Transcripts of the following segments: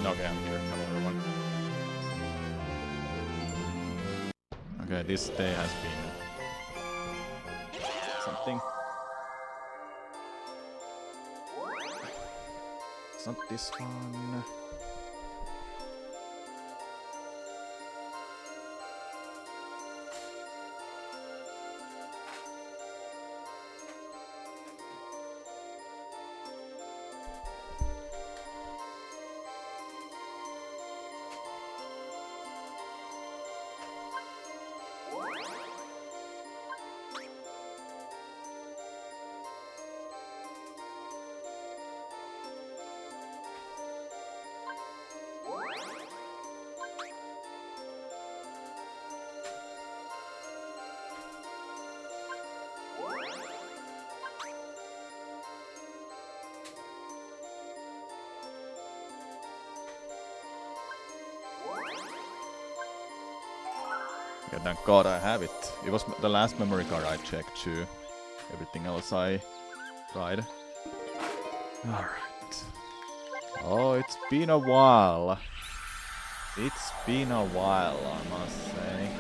Okay, I'm here. Hello, everyone. Okay, this day has been something. It's not this one. Yeah, thank God I have it. It was the last memory card I checked too. Everything else I tried. Alright. Oh, it's been a while. It's been a while, I must say.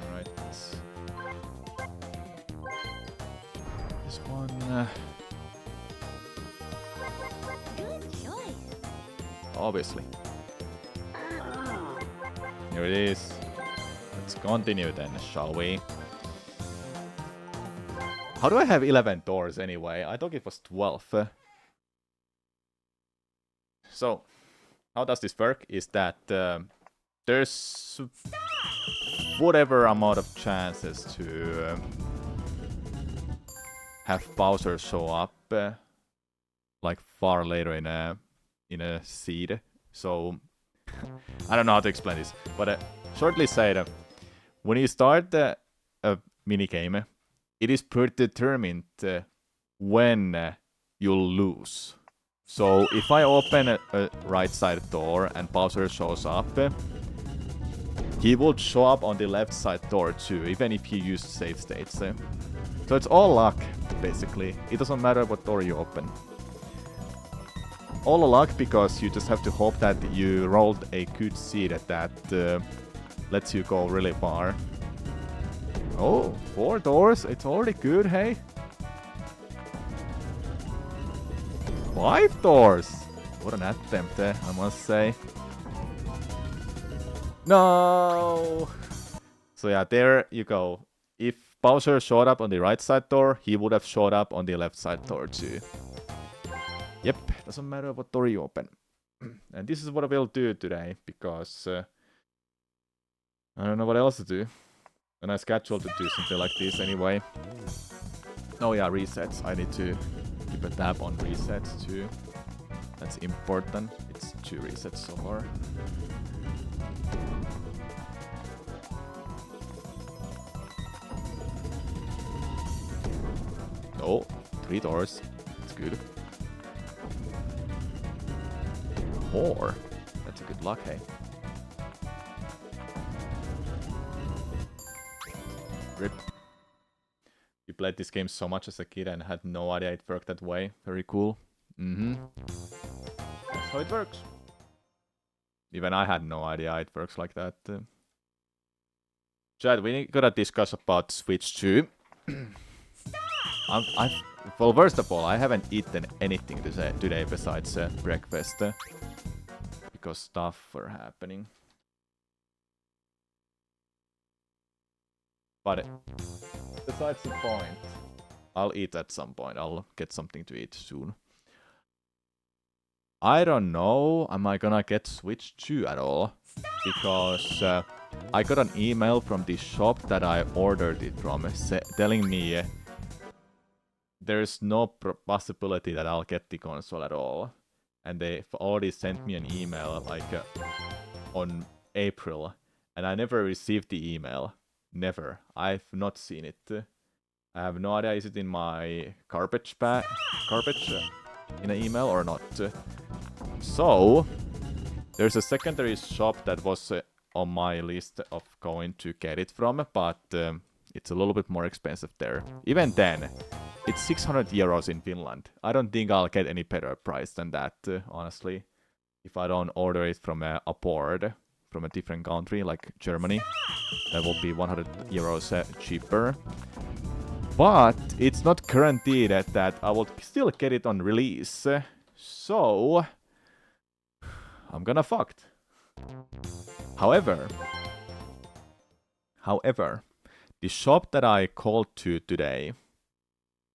Alright. This one... Good choice. obviously. Here it is. Let's continue then, shall we? How do I have 11 doors anyway? I thought it was 12. So, how does this work? Is that there's whatever amount of chances to have Bowser show up like far later in a seed. So I don't know how to explain this, but shortly said, when you start a mini game, it is predetermined when you'll lose. So if I open a right side door and Bowser shows up, he would show up on the left side door too, even if he used save states. So it's all luck, basically. It doesn't matter what door you open. All luck because you just have to hope that you rolled a good seed that lets you go really far. Oh, 4 doors? It's already good, hey? 5 doors! What an attempt, I must say. No! So yeah, there you go. If Bowser showed up on the right side door, he would have showed up on the left side door too. Yep, doesn't matter what door you open. And this is what I will do today, because I don't know what else to do. And I scheduled to do something like this anyway. Oh yeah, resets. I need to keep a tab on resets too. That's important. It's 2 resets so far. Oh, 3 doors. That's good. 4. That's a good luck, hey. Rip. You played this game so much as a kid and had no idea it worked that way. Very cool. That's how it works. Even I had no idea it works like that. Chad, we gotta discuss about Switch 2. Well, first of all, I haven't eaten anything today besides breakfast. Because stuff were happening. But the besides the point. I'll eat at some point. I'll get something to eat soon. I don't know. Am I gonna get Switch 2 at all? Because I got an email from the shop that I ordered it from telling me there's no possibility that I'll get the console at all. And they've already sent me an email like on April. And I never received the email. Never. I've not seen it. I have no idea, is it in my garbage in an email or not? So, there's a secondary shop that was on my list of going to get it from, but it's a little bit more expensive there. Even then, it's 600 euros in Finland. I don't think I'll get any better price than that, honestly. If I don't order it from abroad, from a different country like Germany, that will be 100 euros cheaper. But it's not guaranteed that I will still get it on release. So, I'm gonna fucked. However, the shop that I called to today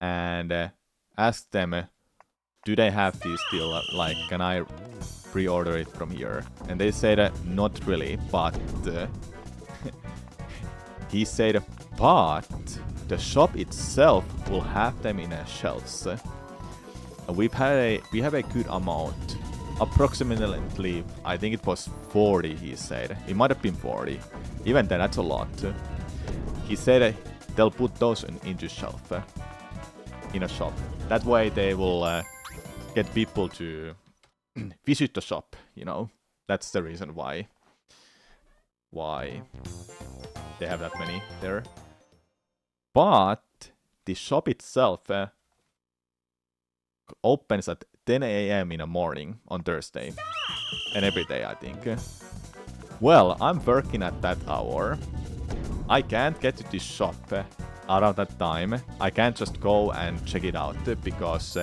and asked them, do they have these still? Like, can I pre-order it from here? And they said, not really, but he said, but the shop itself will have them in shelves. We have a good amount. Approximately, I think it was 40, he said. It might have been 40. Even then, that's a lot. He said they'll put those into shelf. In a shop. That way they will get people to visit the shop, you know. That's the reason why they have that many there. But the shop itself opens at 10 a.m. in the morning on Thursday. And every day, I think. Well, I'm working at that hour. I can't get to this shop around that time. I can't just go and check it out because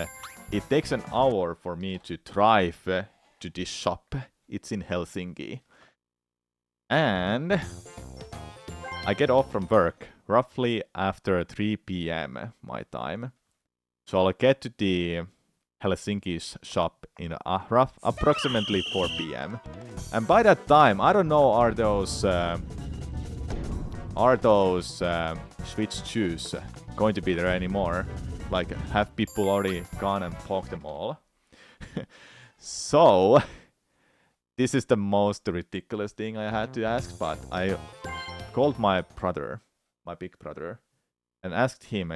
it takes an hour for me to drive to this shop. It's in Helsinki. And I get off from work roughly after 3 p.m. my time. So I'll get to the Helsinki's shop in approximately 4 p.m. And by that time, I don't know, are those Switch 2s going to be there anymore? Like, have people already gone and poked them all? So, this is the most ridiculous thing I had to ask, but I called my brother, my big brother, and asked him,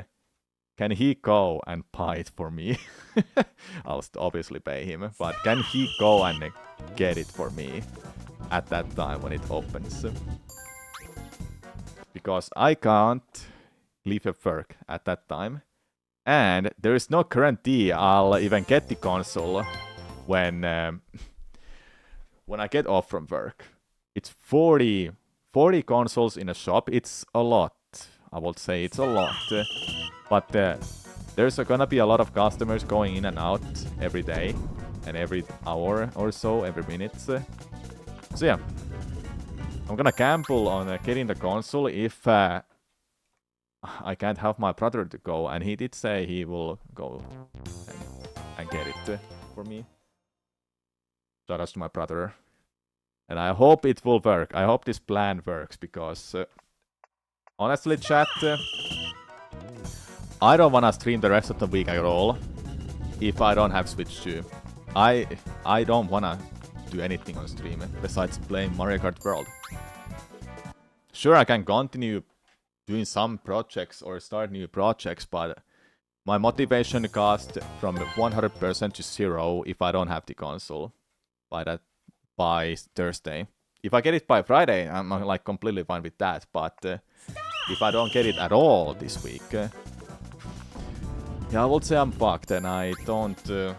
can he go and buy it for me? I'll obviously pay him, but can he go and get it for me at that time when it opens? Because I can't leave a work at that time. And there is no guarantee I'll even get the console when I get off from work. It's 40 consoles in a shop. It's a lot. I would say it's a lot. But there's gonna be a lot of customers going in and out every day. And every hour or so, every minute. So yeah. I'm gonna gamble on getting the console if I can't have my brother to go, and he did say he will go and get it for me. Shout out to my brother. And I hope it will work. I hope this plan works, because honestly, chat, I don't wanna stream the rest of the week at all if I don't have Switch 2. I don't wanna do anything on stream besides playing Mario Kart World. Sure, I can continue doing some projects or start new projects, but my motivation cost from 100% to 0 if I don't have the console by Thursday. If I get it by Friday, I'm like completely fine with that, but if I don't get it at all this week, yeah, I would say I'm fucked, and I don't feel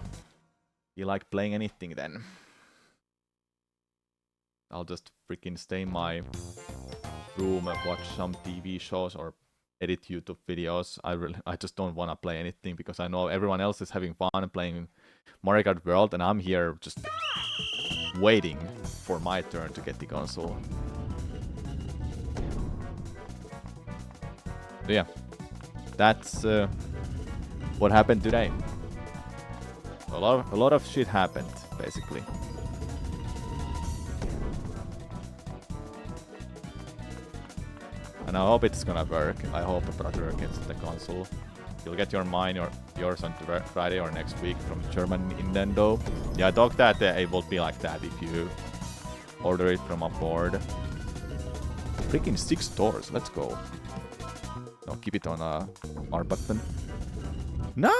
like playing anything then. I'll just freaking stay in my room and watch some TV shows or edit YouTube videos. I just don't want to play anything because I know everyone else is having fun playing Mario Kart World, and I'm here just waiting for my turn to get the console. So yeah, that's what happened today. A lot of shit happened, basically. And I hope it's gonna work. I hope a brother gets the console. You'll get yours on Friday or next week from German Nintendo. Yeah, I thought that it would be like that if you order it from abroad. Freaking 6 stores, let's go. No, keep it on R button. No!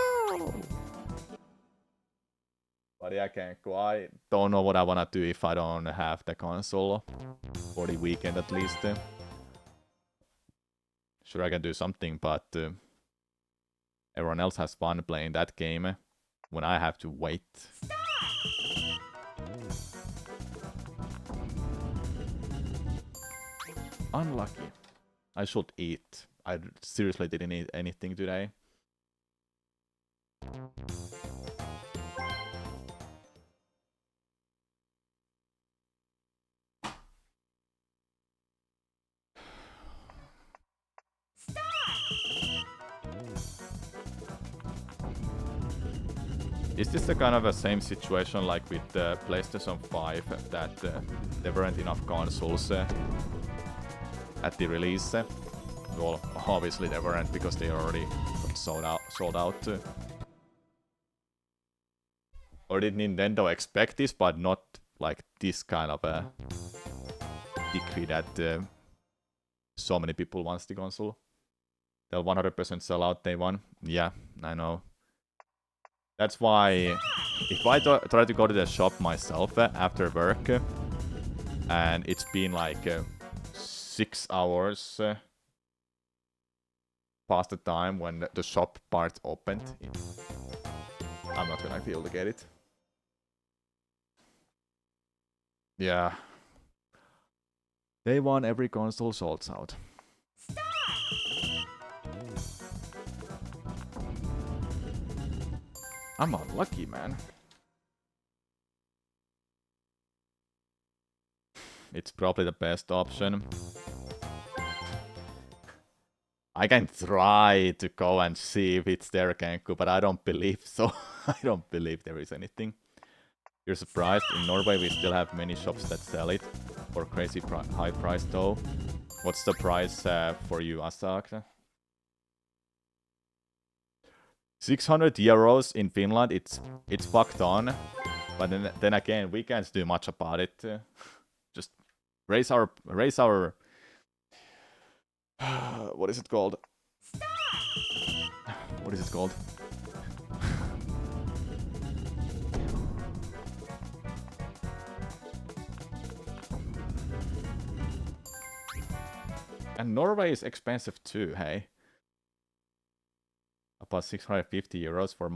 But yeah, Kenku, I don't know what I wanna do if I don't have the console for the weekend at least. Sure, I can do something, but everyone else has fun playing that game when I have to wait. Unlucky. I should eat. I seriously didn't eat anything today. Is this the kind of a same situation like with the PlayStation 5 that there weren't enough consoles at the release? Well, obviously there weren't because they already got sold out. Or did Nintendo expect this, but not like this kind of a decree that so many people wants the console? They'll 100% sell out day one. Yeah, I know. That's why if I try to go to the shop myself after work and it's been like 6 hours past the time when the shop part opened, I'm not gonna be able to get it. Yeah. Day one, every console sold out. I'm unlucky, man. It's probably the best option. I can try to go and see if it's there, Kenku, but I don't believe so. I don't believe there is anything. You're surprised? In Norway we still have many shops that sell it for crazy high price though. What's the price for you, Asak? 600 euros in Finland, it's fucked on. But then again, we can't do much about it. Just raise our what is it called? What is it called? And Norway is expensive too, hey? About 650 euros for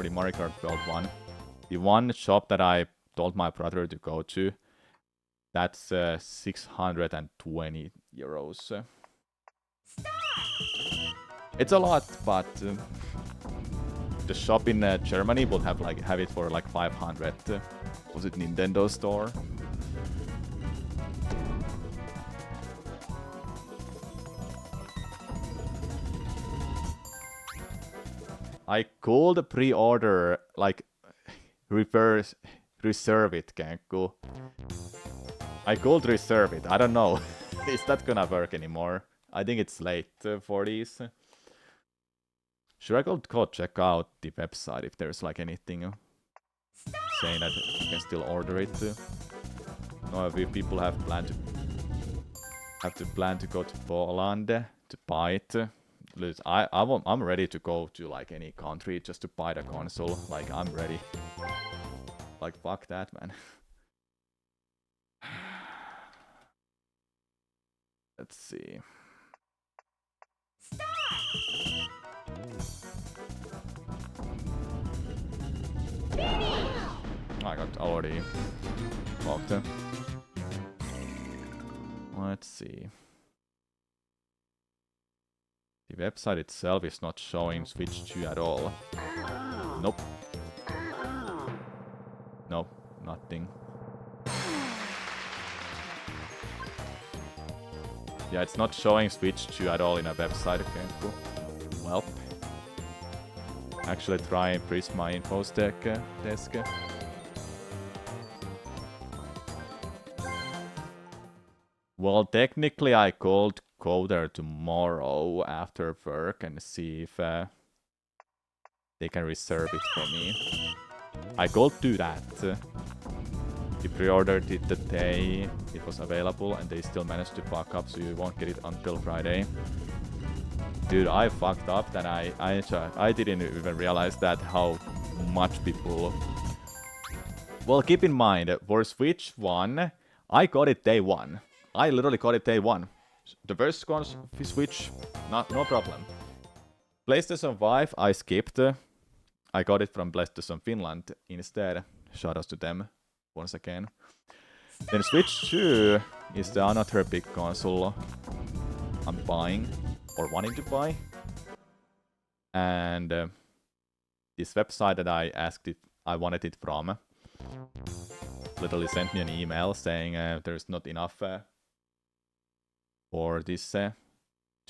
the Mario Kart 12 one. The one shop that I told my brother to go to, that's 620 euros. It's a lot, but the shop in Germany would have it for like 500. Was it Nintendo store? I could pre-order, like, reserve it, Kenku. I could reserve it, I don't know. Is that gonna work anymore? I think it's late for these. Should I go check out the website if there's like anything saying that you can still order it? No, if people have to plan to go to Poland to buy it. I'm ready to go to like any country just to buy the console. Like I'm ready. Like fuck that, man. Let's see. I got already locked. Let's see. The website itself is not showing Switch 2 at all. Nope. Nope, nothing. Yeah, it's not showing Switch 2 at all in a website, Kenku. actually try Prisma Infos desk. Well, technically I could go there tomorrow after work and see if they can reserve it for me. I could do that. We pre-ordered it the day it was available and they still managed to fuck up, so you won't get it until Friday. Dude, I fucked up and I didn't even realize that how much people... Well, keep in mind, for Switch 1, I got it day 1. I literally got it day 1. The first Switch, no problem. PlayStation 5, I skipped. I got it from PlayStation Finland instead. Shoutouts to them once again. Then Switch 2 is the another big console I'm buying or wanting to buy. And this website that I asked if I wanted it from literally sent me an email saying there's not enough for this to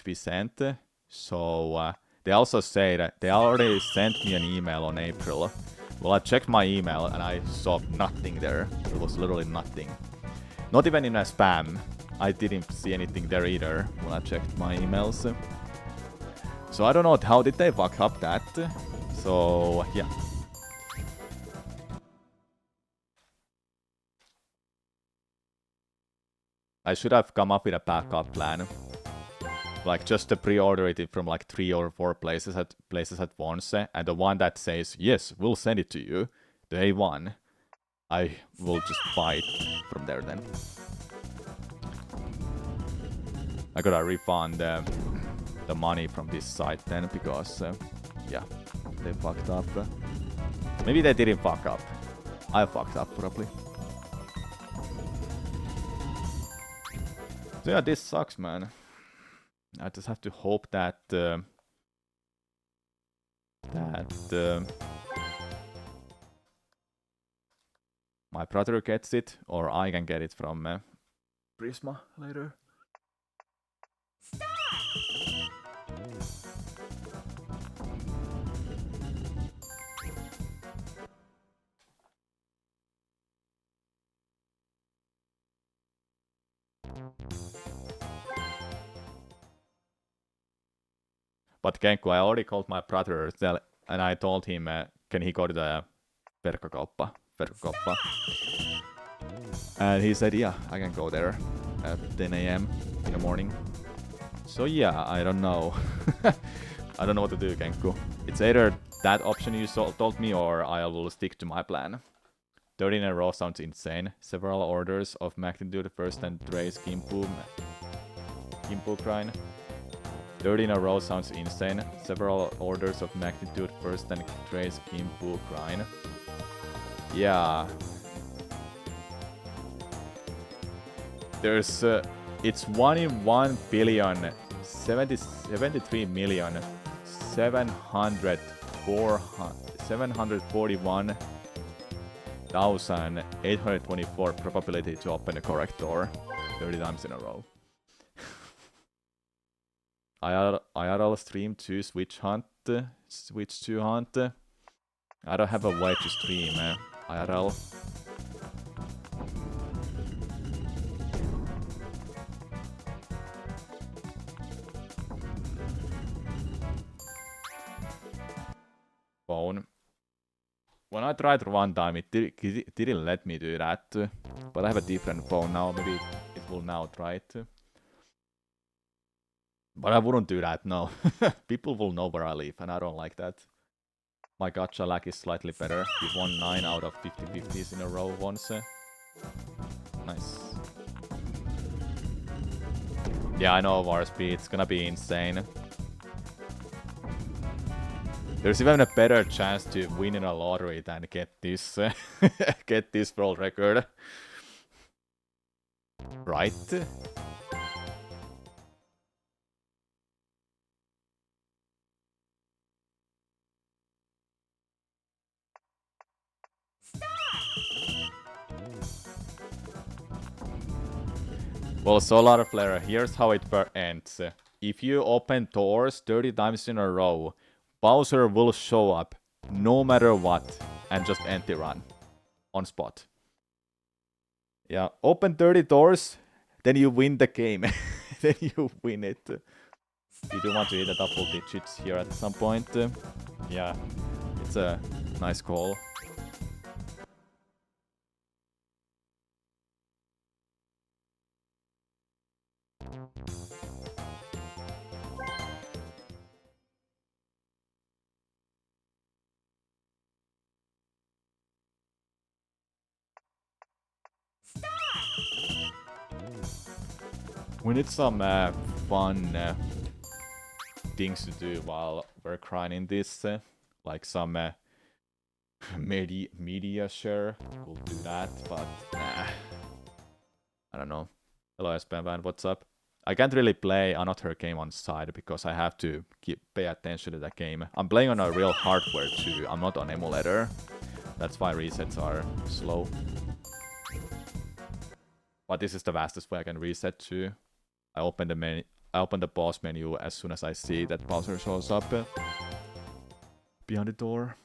be sent. So they also say that they already sent me an email on April. Well, I checked my email and I saw nothing there. There was literally nothing. Not even in a spam. I didn't see anything there either when I checked my emails. So I don't know how did they fuck up that. So yeah. I should have come up with a backup plan. Like just to pre-order it from like 3 or 4 places at once, and the one that says yes, we'll send it to you, day 1, I will just buy it from there then. I gotta refund the money from this site then because yeah, they fucked up. Maybe they didn't fuck up. I fucked up probably. So yeah, this sucks, man. I just have to hope that my brother gets it, or I can get it from Prisma later. But Kenku, I already called my brother and I told him, can he go to the verkkokauppa? And he said, yeah, I can go there at 10 a.m. in the morning. So yeah, I don't know. I don't know what to do, Kenku. It's either that option you told me or I will stick to my plan. 30 in a row sounds insane. Several orders of magnitude first and Dre's Gimpu grind. 30 in a row sounds insane. Several orders of magnitude first and Dre's Gimpu grind. Yeah. There's it's 1 in 1 billion 741,824 probability to open the correct door 30 times in a row. IRL stream 2 Switch 2 hunt. I don't have a way to stream IRL. Phone. When I tried one time, it didn't let me do that. But I have a different phone now. Maybe it will now try it. But I wouldn't do that, no. People will know where I live, and I don't like that. My gacha lag is slightly better. We won 9 out of 50/50s in a row once. Nice. Yeah, I know, Warsby. It's gonna be insane. There's even a better chance to win in a lottery than get this get this world record. Right? Well, Solar Flare, here's how it ends. If you open doors 30 times in a row, Bowser will show up no matter what and just anti-run on spot. Yeah, open 30 doors, then you win the game. Then you win it. You do want to hit a double digits here at some point. Yeah, it's a nice call. We need some fun things to do while we're grinding this. Like some media share. We'll do that, but nah. I don't know. Hello, Espenvan, what's up? I can't really play another game on side because I have to pay attention to that game. I'm playing on a real hardware too. I'm not on emulator. That's why resets are slow. But this is the fastest way I can reset to. I open the boss menu as soon as I see that Bowser shows up behind the door.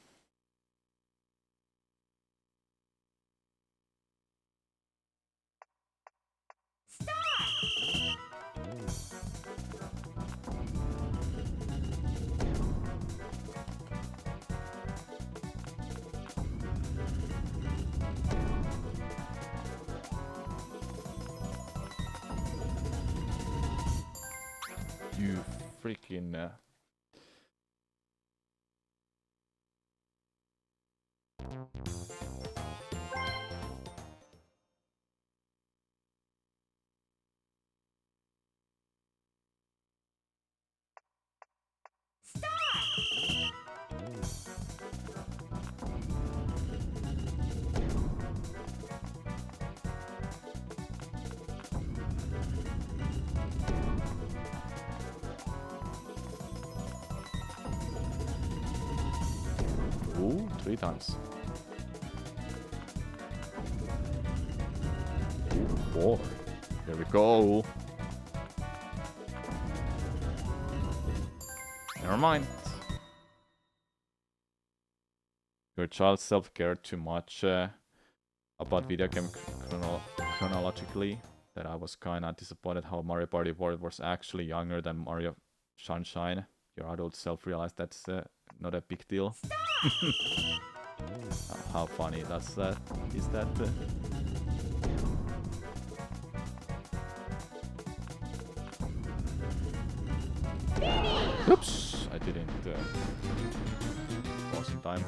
You freaking... Ooh, 3 times. Ooh, 4. Here we go. Never mind. Your child self-cared too much about video game chronologically that I was kinda disappointed how Mario Party World was actually younger than Mario Sunshine. Your adult self realized that's not a big deal. How funny is that? Oops, I didn't pause in time.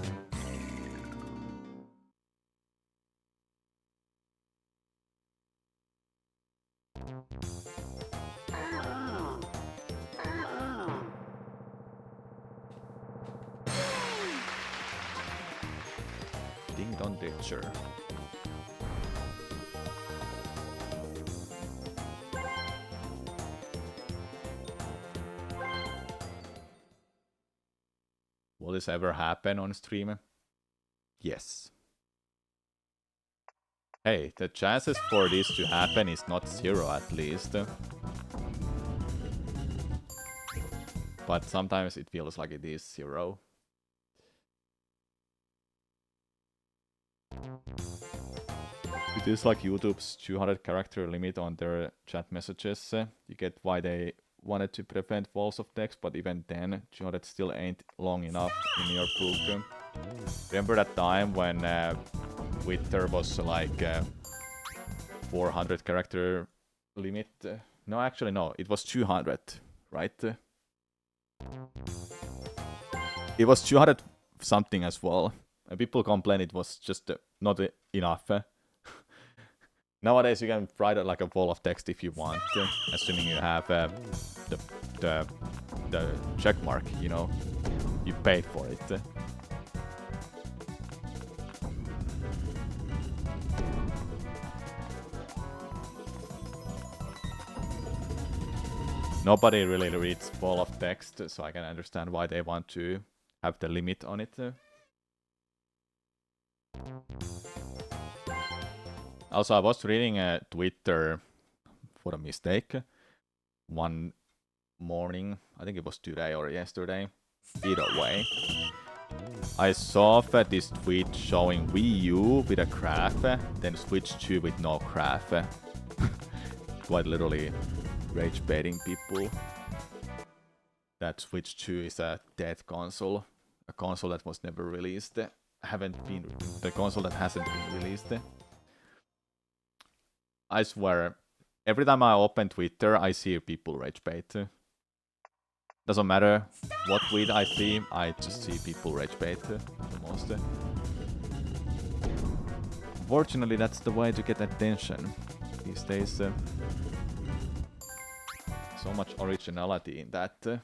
Ding dong ditcher. Will this ever happen on stream? Yes. Hey, the chances for this to happen is not 0 at least. But sometimes it feels like it is 0. It is like YouTube's 200 character limit on their chat messages. You get why they wanted to prevent walls of text, but even then, 200 still ain't long enough in your book. Remember that time when Twitter was like 400 character limit? No, actually no, it was 200, right? It was 200 something as well. And people complain it was just not enough. Nowadays you can write like a wall of text if you want, assuming you have the check mark, you know, you paid for it. Nobody really reads wall of text, so I can understand why they want to have the limit on it. Also, I was reading Twitter for a mistake one morning. I think it was today or yesterday. Either way. I saw this tweet showing Wii U with a graph, then Switch 2 with no graph. Quite literally rage baiting people. That Switch 2 is a dead console. A console that was never released. The console that hasn't been released. I swear, every time I open Twitter, I see people rage bait. Doesn't matter what tweet I see, I just see people rage bait the most. Unfortunately, that's the way to get attention these days. So much originality in that.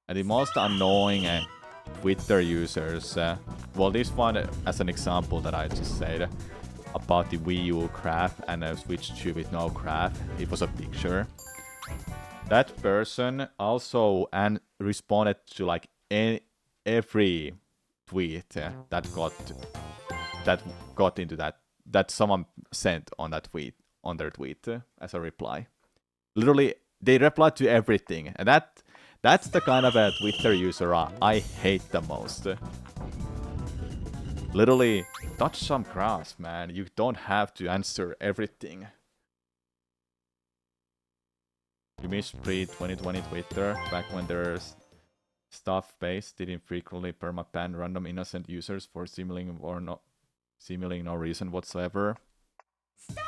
And the most annoying Twitter users, well, this one as an example that I just said about the Wii U graph and a Switch 2 with no graph, it was a picture. That person also responded to like every tweet that got into that someone sent on that tweet, on their tweet as a reply. Literally, they replied to everything, and that's the kind of a Twitter user I hate the most. Literally, touch some grass, man. You don't have to answer everything. You miss pre-2020 Twitter, back when there's stuff-based, didn't frequently perma-ban random innocent users for seemingly no reason whatsoever.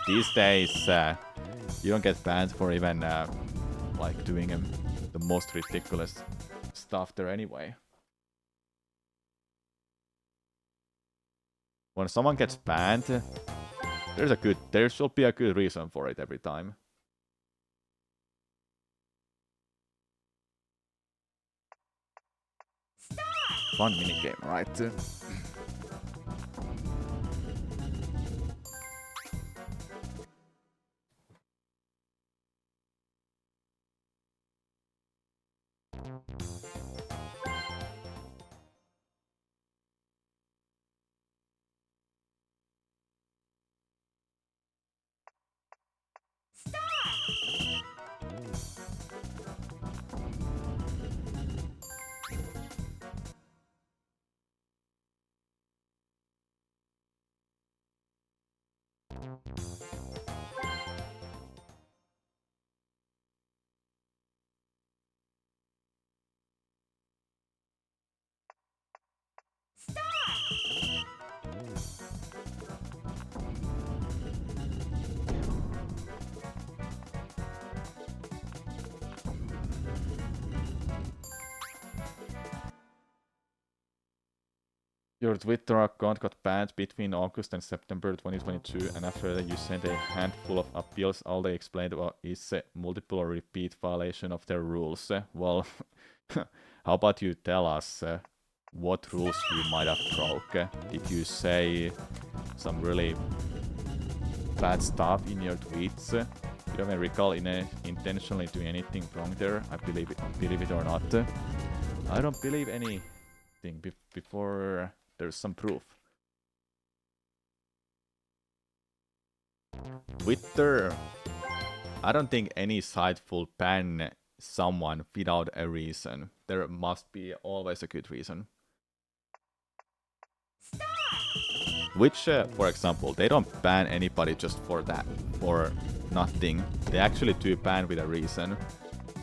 These days, you don't get banned for even like doing the most ridiculous stuff there anyway. When someone gets banned, there should be a good reason for it every time. Fun minigame, right? Your Twitter account got banned between August and September 2022, and after that you sent a handful of appeals. All they explained is multiple or repeat violation of their rules. Well, how about you tell us what rules you might have broke? Did you say some really bad stuff in your tweets? You don't even recall intentionally doing anything wrong there. I believe it or not. I don't believe anything before there's some proof. Twitter, I don't think any site will ban someone without a reason. There must be always a good reason. Which, for example, they don't ban anybody just for that, for nothing. They actually do ban with a reason.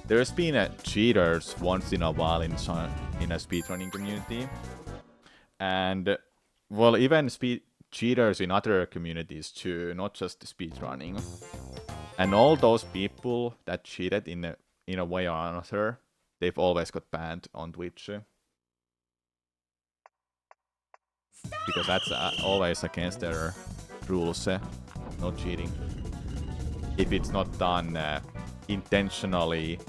There's been cheaters once in a while in a speedrunning community. And, well, even cheaters in other communities too, not just speedrunning. And all those people that cheated in a way or another, they've always got banned on Twitch. Because that's always against their rules, no cheating. If it's not done intentionally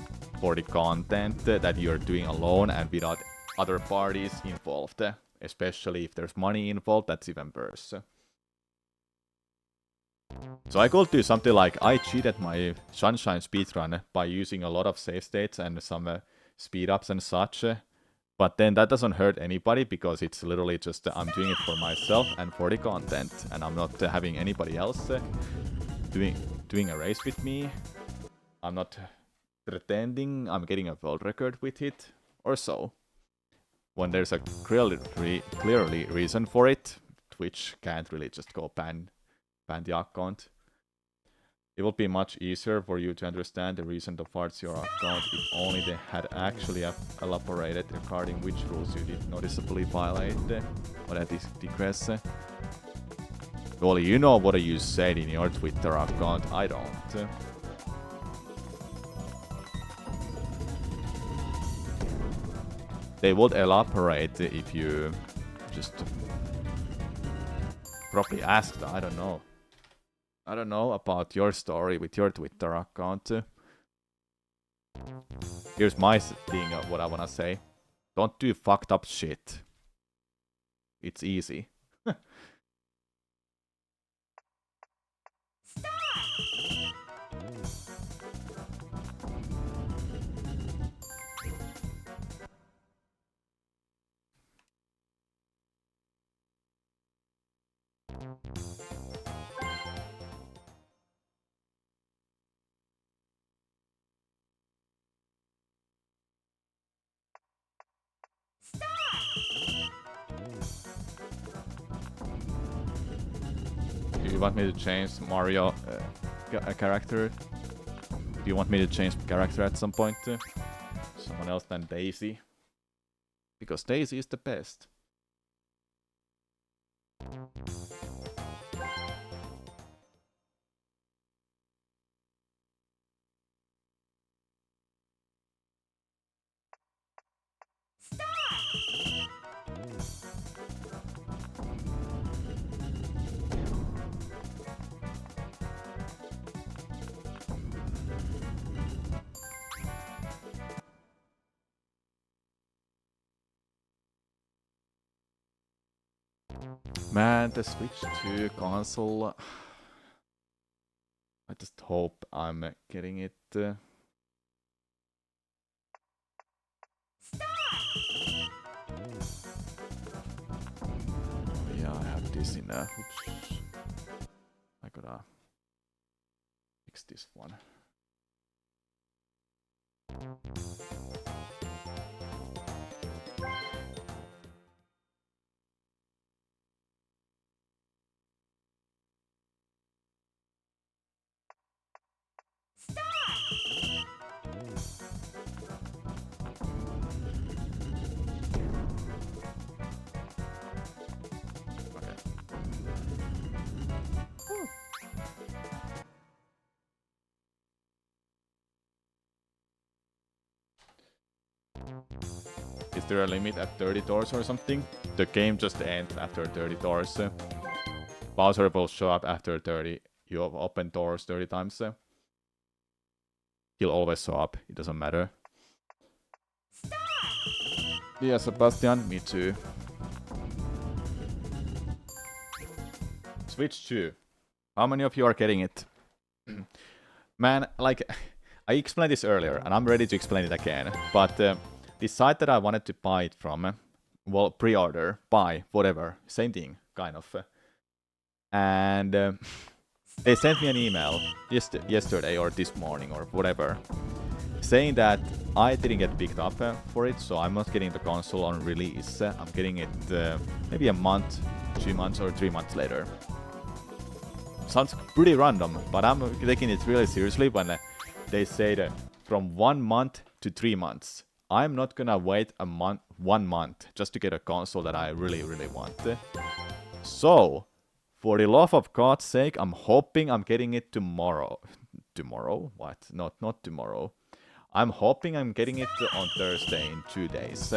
for the content that you're doing alone and without other parties involved. Especially if there's money involved, that's even worse. So I could do something like, I cheated my Sunshine speedrun by using a lot of save states and some speed ups and such. But then that doesn't hurt anybody because it's literally just I'm doing it for myself and for the content, and I'm not having anybody else doing a race with me. I'm not pretending I'm getting a world record with it or so. When there's a clearly reason for it, Twitch can't really just go ban the account. It would be much easier for you to understand the reason towards your account if only they had actually elaborated regarding which rules you did noticeably violate or that is digress. Well, you know what you said in your Twitter account, I don't. They would elaborate if you just probably asked, I don't know. I don't know about your story with your Twitter account. Here's my thing, what I wanna say. Don't do fucked up shit. It's easy. Do you want me to change Mario character? Do you want me to change character at some point? Someone else than Daisy? Because Daisy is the best. Man, the Switch 2 console. I just hope I'm getting it. Yeah, I have this in oops. I gotta fix this one. Is there a limit at 30 doors or something? The game just ends after 30 doors. Bowser will show up after 30. You have opened doors 30 times. He'll always show up. It doesn't matter. Yeah, Sebastian, me too. Switch 2. How many of you are getting it? Man, like, I explained this earlier, and I'm ready to explain it again. But the site that I wanted to buy it from, well, pre-order, buy, whatever, same thing, kind of. And they sent me an email yesterday or this morning or whatever, saying that I didn't get picked up for it, so I'm not getting the console on release. I'm getting it maybe a month, 2 months, or 3 months later. Sounds pretty random, but I'm taking it really seriously when they say that from 1 month to 3 months. I'm not gonna wait 1 month just to get a console that I really, really want. So, for the love of God's sake, I'm hoping I'm getting it tomorrow. Tomorrow? What? Not tomorrow. I'm hoping I'm getting it on Thursday in 2 days.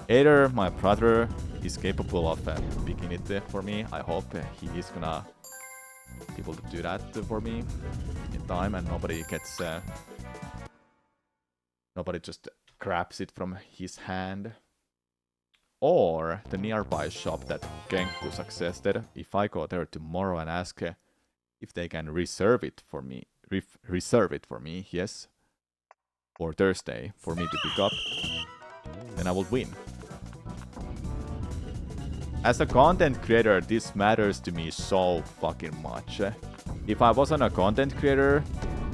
Either my brother is capable of picking it for me. I hope he is gonna be able to do that for me in time and nobody gets... nobody just grabs it from his hand. Or the nearby shop that Genku suggested, if I go there tomorrow and ask if they can reserve it for me, yes, for Thursday, for me to pick up. then I would win. As a content creator, this matters to me so fucking much. If I wasn't a content creator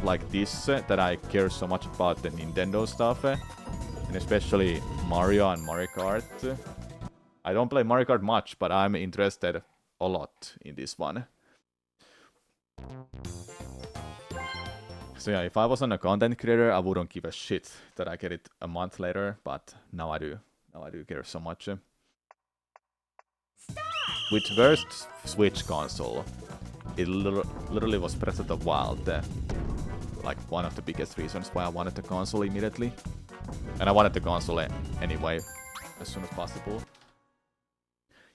like this, that I care so much about the Nintendo stuff, and especially Mario and Mario Kart. I don't play Mario Kart much, but I'm interested a lot in this one. So yeah, if I wasn't a content creator, I wouldn't give a shit that I get it a month later, but now I do. Now I do care so much. Which worst Switch console? It literally was Breath of the Wild. Like one of the biggest reasons why I wanted the console immediately. And I wanted the console anyway, as soon as possible.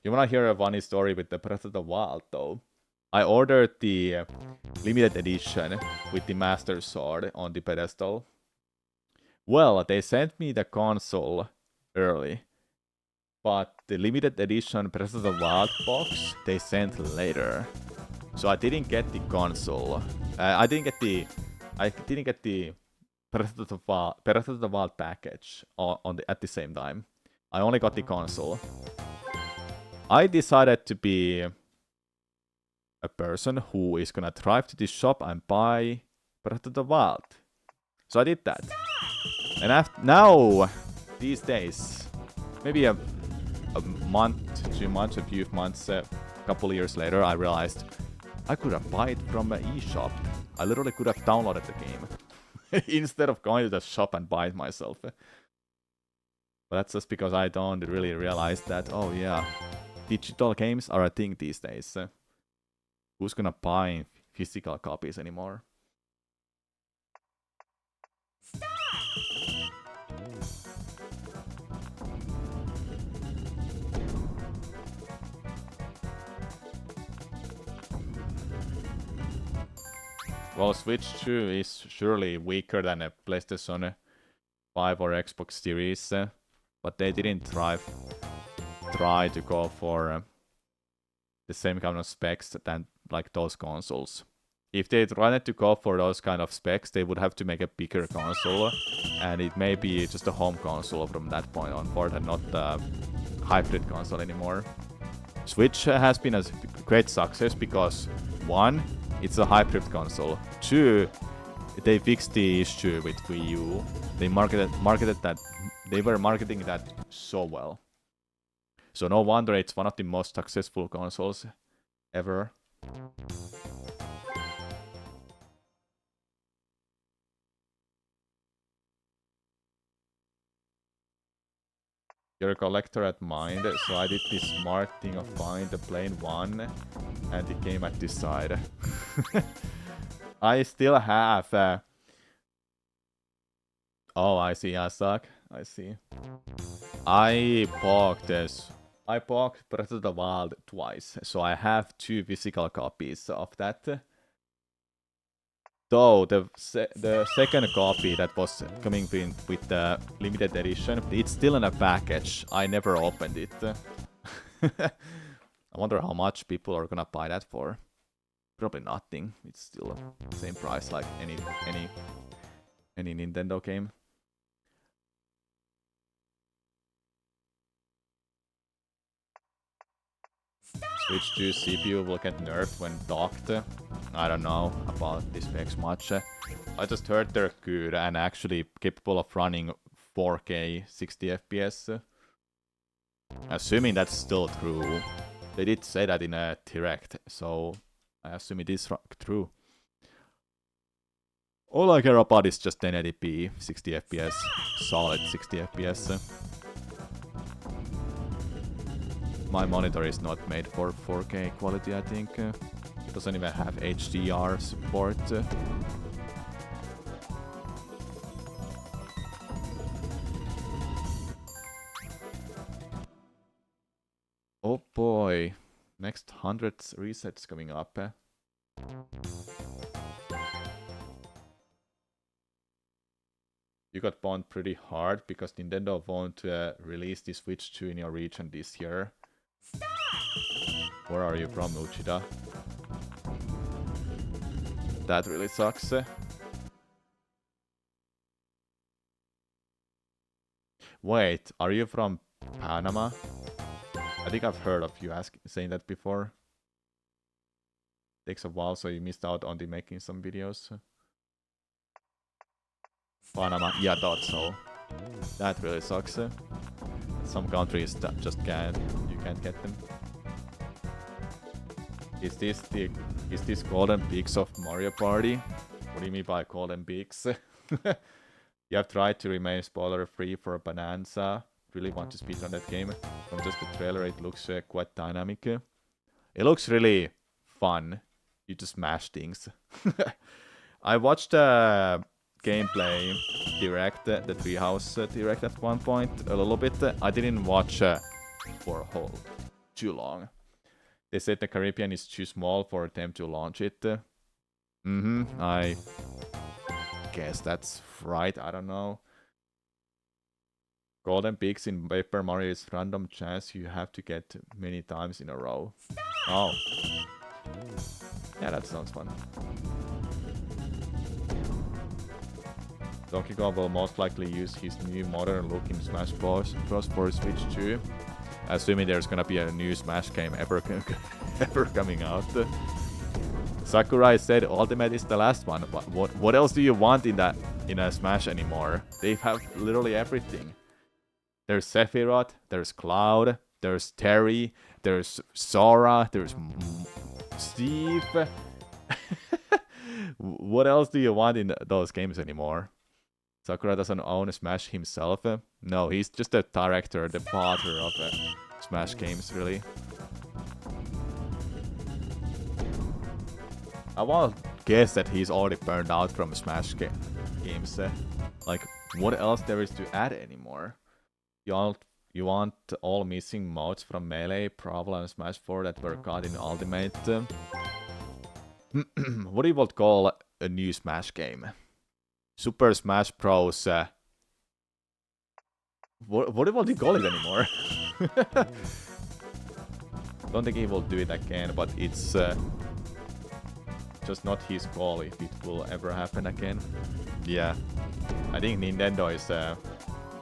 You wanna hear a funny story with the Breath of the Wild though? I ordered the limited edition with the Master Sword on the pedestal. Well, they sent me the console early. But the limited edition Breath of the Wild box, they sent later. So I didn't get the console. I didn't get the Breath of the Wild package at the same time. I only got the console. I decided to be a person who is gonna drive to this shop and buy Breath of the Wild. So I did that. And now, these days, maybe a month, 2 months, a few months, a couple years later, I realized I could have bought it from an eShop. I literally could have downloaded the game instead of going to the shop and buy it myself. But that's just because I don't really realize that, oh yeah, digital games are a thing these days. Who's gonna buy physical copies anymore? Well, Switch 2 is surely weaker than a PlayStation 5 or Xbox Series, but they didn't try to go for the same kind of specs than like those consoles. If they tried to go for those kind of specs, they would have to make a bigger console, and it may be just a home console from that point onward and not a hybrid console anymore. Switch has been a great success because 1, it's a hybrid console. 2, they fixed the issue with Wii U. They marketed that. They were marketing that so well. So no wonder it's one of the most successful consoles ever. You're a collector at mind, so I did this smart thing of buying the plain one, and it came at this side. I still have... Oh, I see, Asak. I see. I bought Breath of the Wild twice, so I have 2 physical copies of that. Though the second copy that was coming in with the limited edition, it's still in a package. I never opened it. I wonder how much people are gonna buy that for. Probably nothing. It's still the same price like any Nintendo game. Switch 2 CPU will get nerfed when docked. I don't know about the specs much. I just heard they're good and actually capable of running 4K 60 FPS. Assuming that's still true. They did say that in a direct, so I assume it is true. All I care about is just 1080p 60 FPS, solid 60 FPS. My monitor is not made for 4K quality, I think. It doesn't even have HDR support. Oh boy. Next 100 resets coming up. You got burned pretty hard because Nintendo won't release the Switch 2 in your region this year. Where are you from, Uchida? That really sucks. Wait, are you from Panama? I think I've heard of you saying that before. Takes a while, so you missed out on the making some videos. Panama, yeah, thought so. That really sucks. Some countries that just you can't get them. Is this Golden Peaks of Mario Party? What do you mean by Golden Peaks? You have tried to remain spoiler free for Bonanza. Really want to speedrun that game. From just the trailer, it looks quite dynamic. It looks really fun. You just smash things. I watched gameplay direct, the Treehouse direct at one point, a little bit. I didn't watch for a whole too long. They said the Caribbean is too small for them to launch it. I guess that's right, I don't know. Golden Peaks in Paper Mario is random chance you have to get many times in a row. Oh. Yeah, that sounds fun. Donkey Kong will most likely use his new modern look in Smash Bros. For Switch 2. Assuming there's gonna be a new Smash game ever coming out. Sakurai said Ultimate is the last one, but what else do you want in a Smash anymore? They have literally everything. There's Sephiroth, there's Cloud, there's Terry, there's Sora, there's Steve. What else do you want in those games anymore? Sakurai doesn't own Smash himself. No, he's just the director, the father of Smash games, really. I want to guess that he's already burned out from Smash games. Like, what else there is to add anymore? You want all missing modes from Melee, Brawl, and Smash 4 that were got in Ultimate. What do you would call a new Smash game? Super Smash Bros. What do you call it anymore? Don't think he will do it again, but it's just not his call if it will ever happen again. Yeah, I think Nintendo is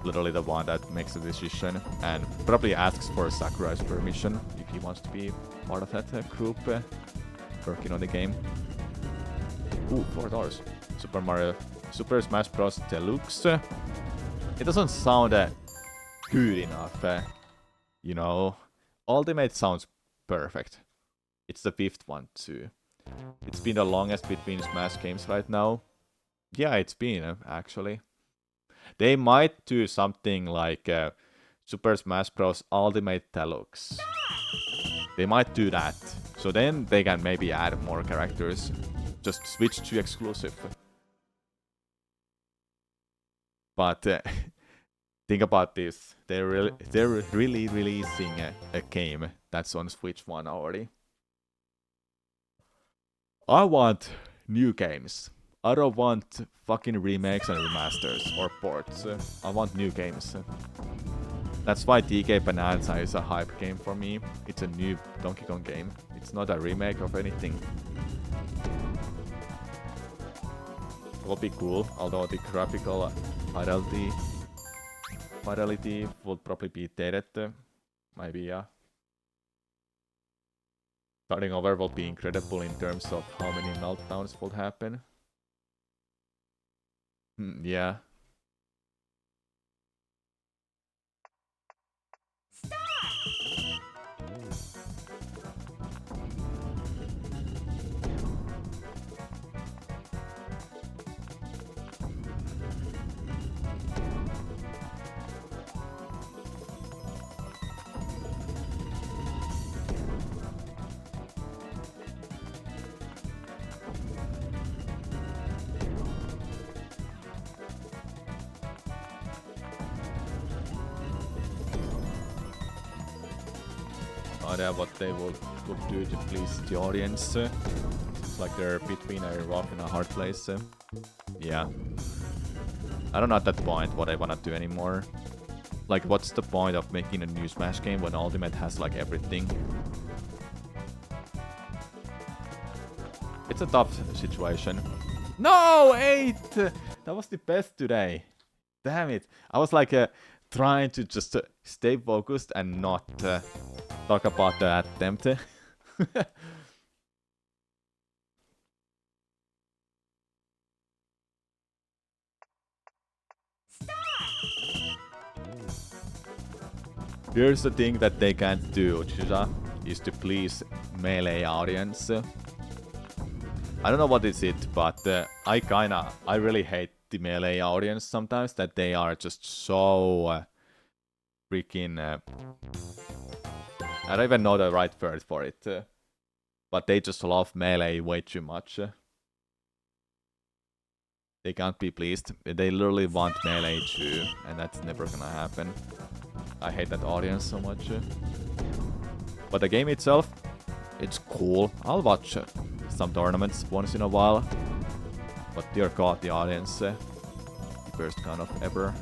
literally the one that makes the decision and probably asks for Sakurai's permission if he wants to be part of that group working on the game. Ooh, $4. Super Smash Bros. Deluxe. It doesn't sound good enough, you know. Ultimate sounds perfect. It's the 5th one too. It's been the longest between Smash games right now. Yeah, it's been actually. They might do something like Super Smash Bros. Ultimate Deluxe. They might do that. So then they can maybe add more characters. Just switch to exclusive. But think about this. They're really releasing a game that's on Switch 1 already. I want new games. I don't want fucking remakes and remasters or ports. I want new games. That's why DK Bonanza is a hype game for me. It's a new Donkey Kong game. It's not a remake of anything. It will be cool, although the graphical fidelity would probably be dated. Maybe, yeah. Starting over will be incredible in terms of how many meltdowns will happen. Yeah. What they would do to please the audience. It's like they're between a rock and a hard place. Yeah. I don't know at that point what I wanna do anymore. Like, what's the point of making a new Smash game when Ultimate has like everything? It's a tough situation. No, 8! That was the best today. Damn it. I was like trying to just stay focused and not talk about the attempt. Here's the thing that they can't do, Uchiha, is to please melee audience. I don't know what is it, but I really hate the melee audience sometimes, that they are just so freaking... I don't even know the right word for it, but they just love melee way too much. They can't be pleased. They literally want melee too, and that's never gonna happen. I hate that audience so much. But the game itself, it's cool. I'll watch some tournaments once in a while. But dear god, the audience, the worst kind of ever.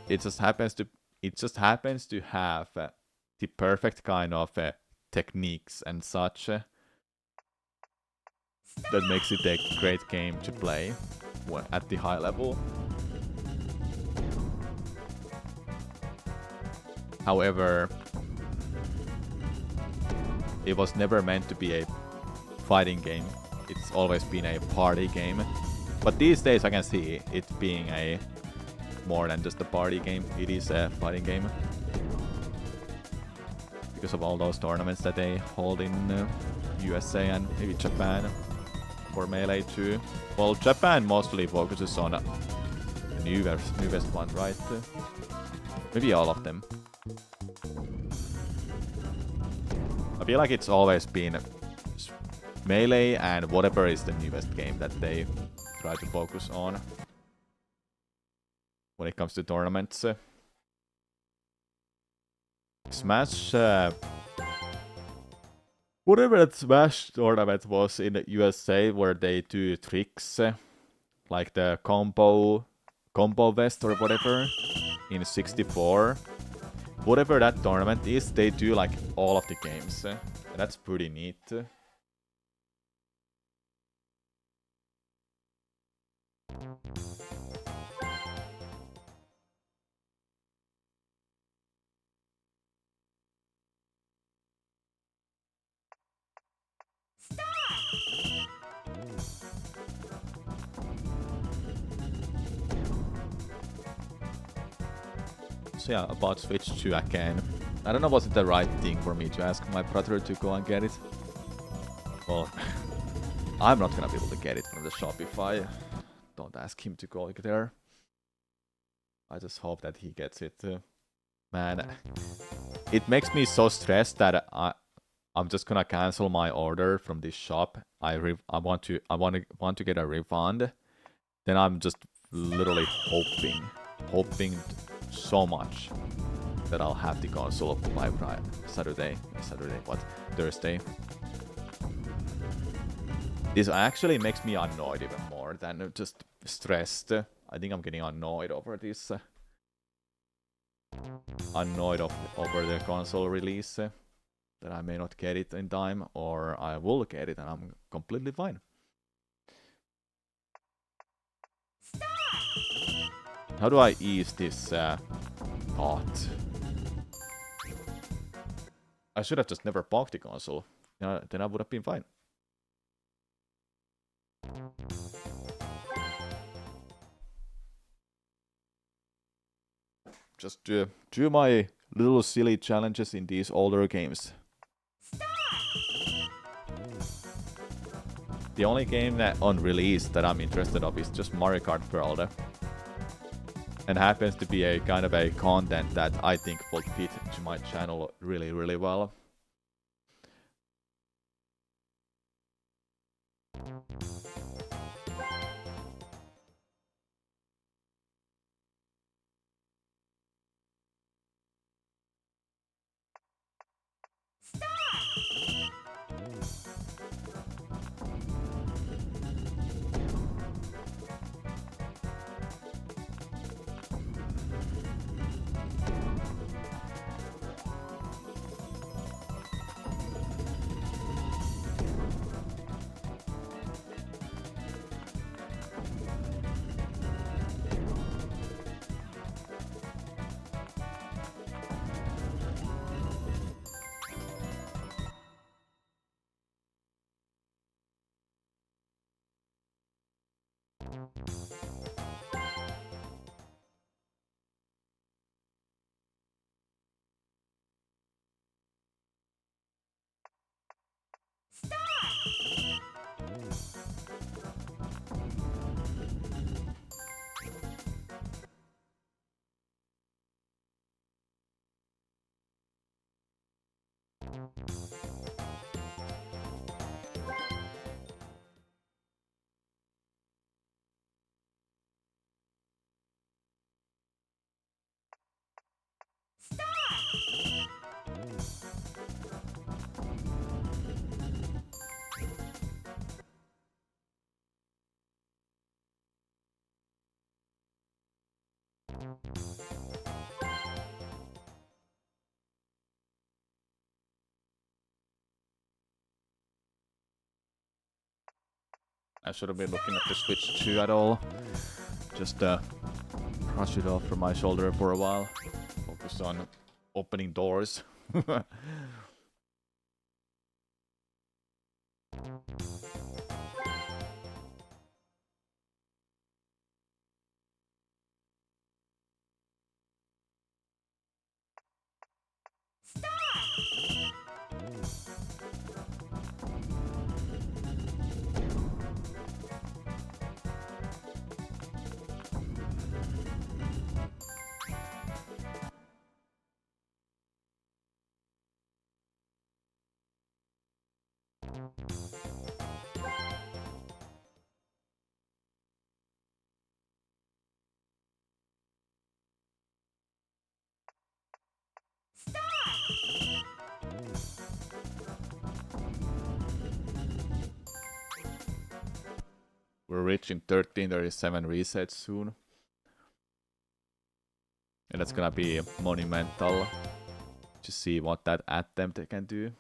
It just happens to have the perfect kind of techniques and such that makes it a great game to play at the high level. However, it was never meant to be a fighting game. It's always been a party game. But these days I can see it being a more than just a party game. It is a fighting game. Because of all those tournaments that they hold in USA and maybe Japan for Melee too. Well, Japan mostly focuses on the newest one, right? Maybe all of them. I feel like it's always been Melee and whatever is the newest game that they try to focus on when it comes to tournaments. Smash... whatever that Smash tournament was in the USA where they do tricks like the combo vest or whatever in 64. Whatever that tournament is, they do like all of the games. And that's pretty neat. So yeah, about Switch 2 again. I don't know was it the right thing for me to ask my brother to go and get it. Well, I'm not gonna be able to get it from the shop if I don't ask him to go there. I just hope that he gets it. Man, it makes me so stressed that I'm just gonna cancel my order from this shop. I want to get a refund. Then I'm just literally hoping so much that I'll have the console by Thursday. This actually makes me annoyed even more than just stressed. I think I'm getting annoyed over this. Over the console release. That I may not get it in time, or I will get it and I'm completely fine. How do I ease this thought? I should have just never bought the console. Then I would have been fine. Just do my little silly challenges in these older games. The only game that on release that I'm interested of is just Mario Kart World. And happens to be a kind of a content that I think will fit to my channel really, really well. I shouldn't be looking at the Switch 2 at all. Just brush it off from my shoulder for a while. Focus on opening doors. We're reaching 1337 resets soon. And that's gonna be monumental to see what that attempt can do.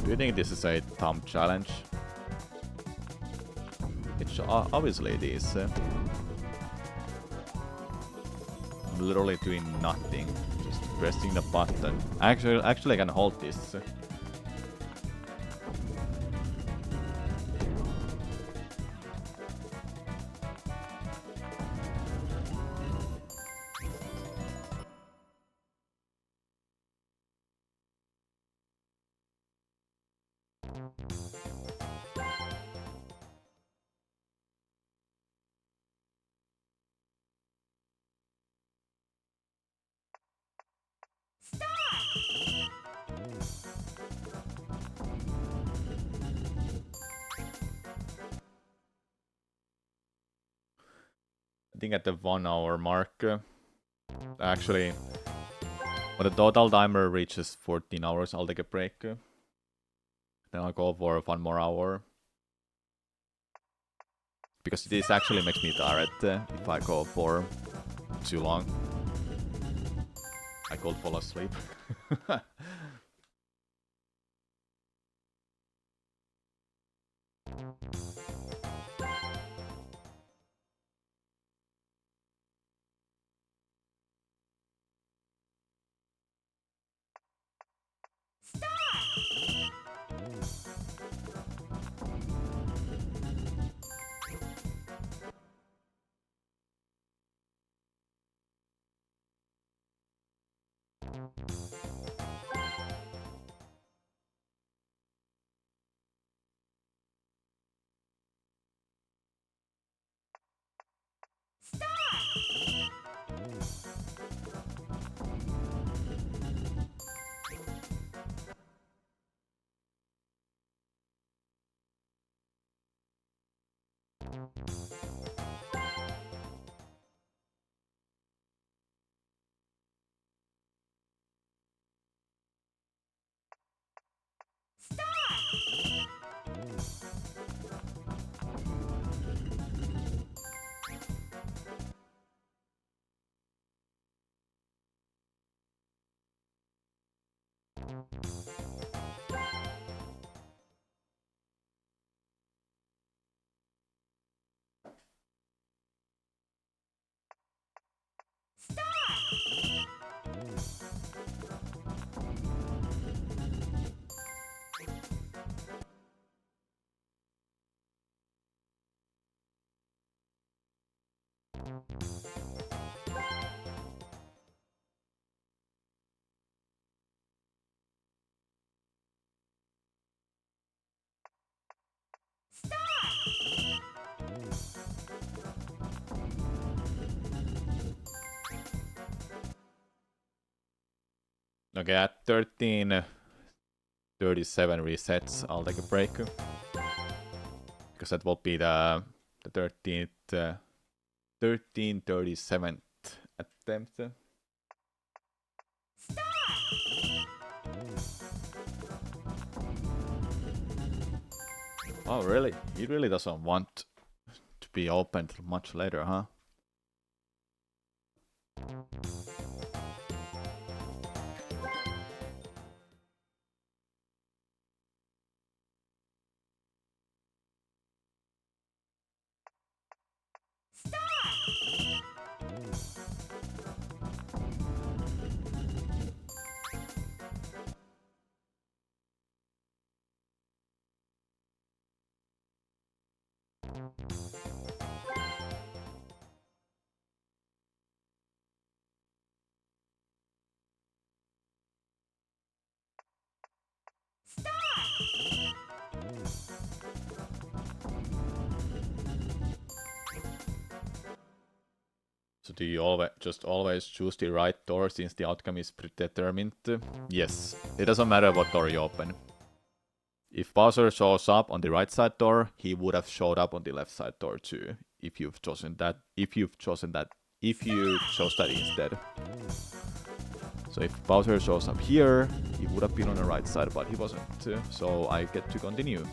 Do you think this is a thumb challenge? It's obviously it is. I'm literally doing nothing, just pressing the button. Actually, I can hold this. I think at the 1 hour mark, actually, when the total timer reaches 14 hours, I'll take a break. Then I'll go for 1 more hour. Because this actually makes me tired if I go for too long. I could fall asleep. Okay, at 13:37 resets, I'll take a break. Because that will be the 1337th attempt. Oh, really? He really doesn't want to be opened much later, huh? So do you always choose the right door since the outcome is predetermined? Yes. It doesn't matter what door you open. If Bowser shows up on the right side door, he would have showed up on the left side door too. If you chose that instead. So if Bowser shows up here, he would have been on the right side, but he wasn't. So I get to continue.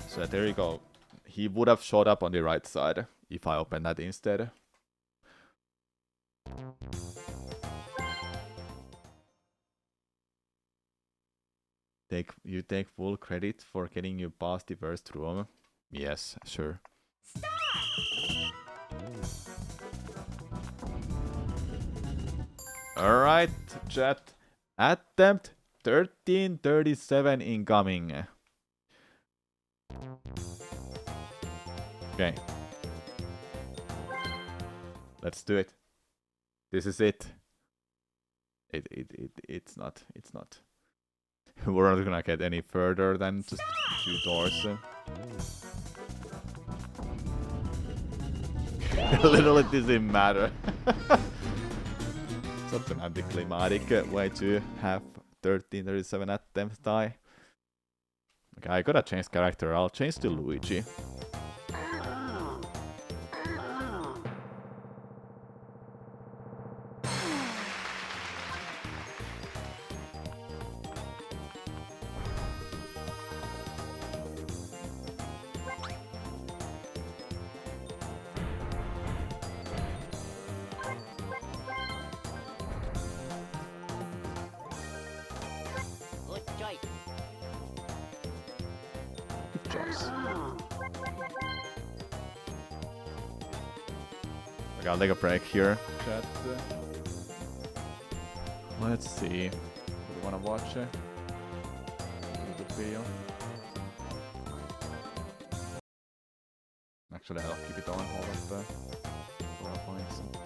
So there you go. He would have showed up on the right side if I open that instead. You take full credit for getting you past the first room? Yes, sure. Alright, chat. Attempt 1337 incoming. Okay. Let's do it. This is it. It's not. We're not gonna get any further than just 2 doors. Literally doesn't matter. Such an anticlimactic way to have 1337 attempts die. Okay, I gotta change character. I'll change to Luigi. Good choice. Good choice. Okay, I'll take a break here. Chat. Let's see. Do you wanna watch a YouTube video? Actually, I'll keep it on. Hold up. For a point something.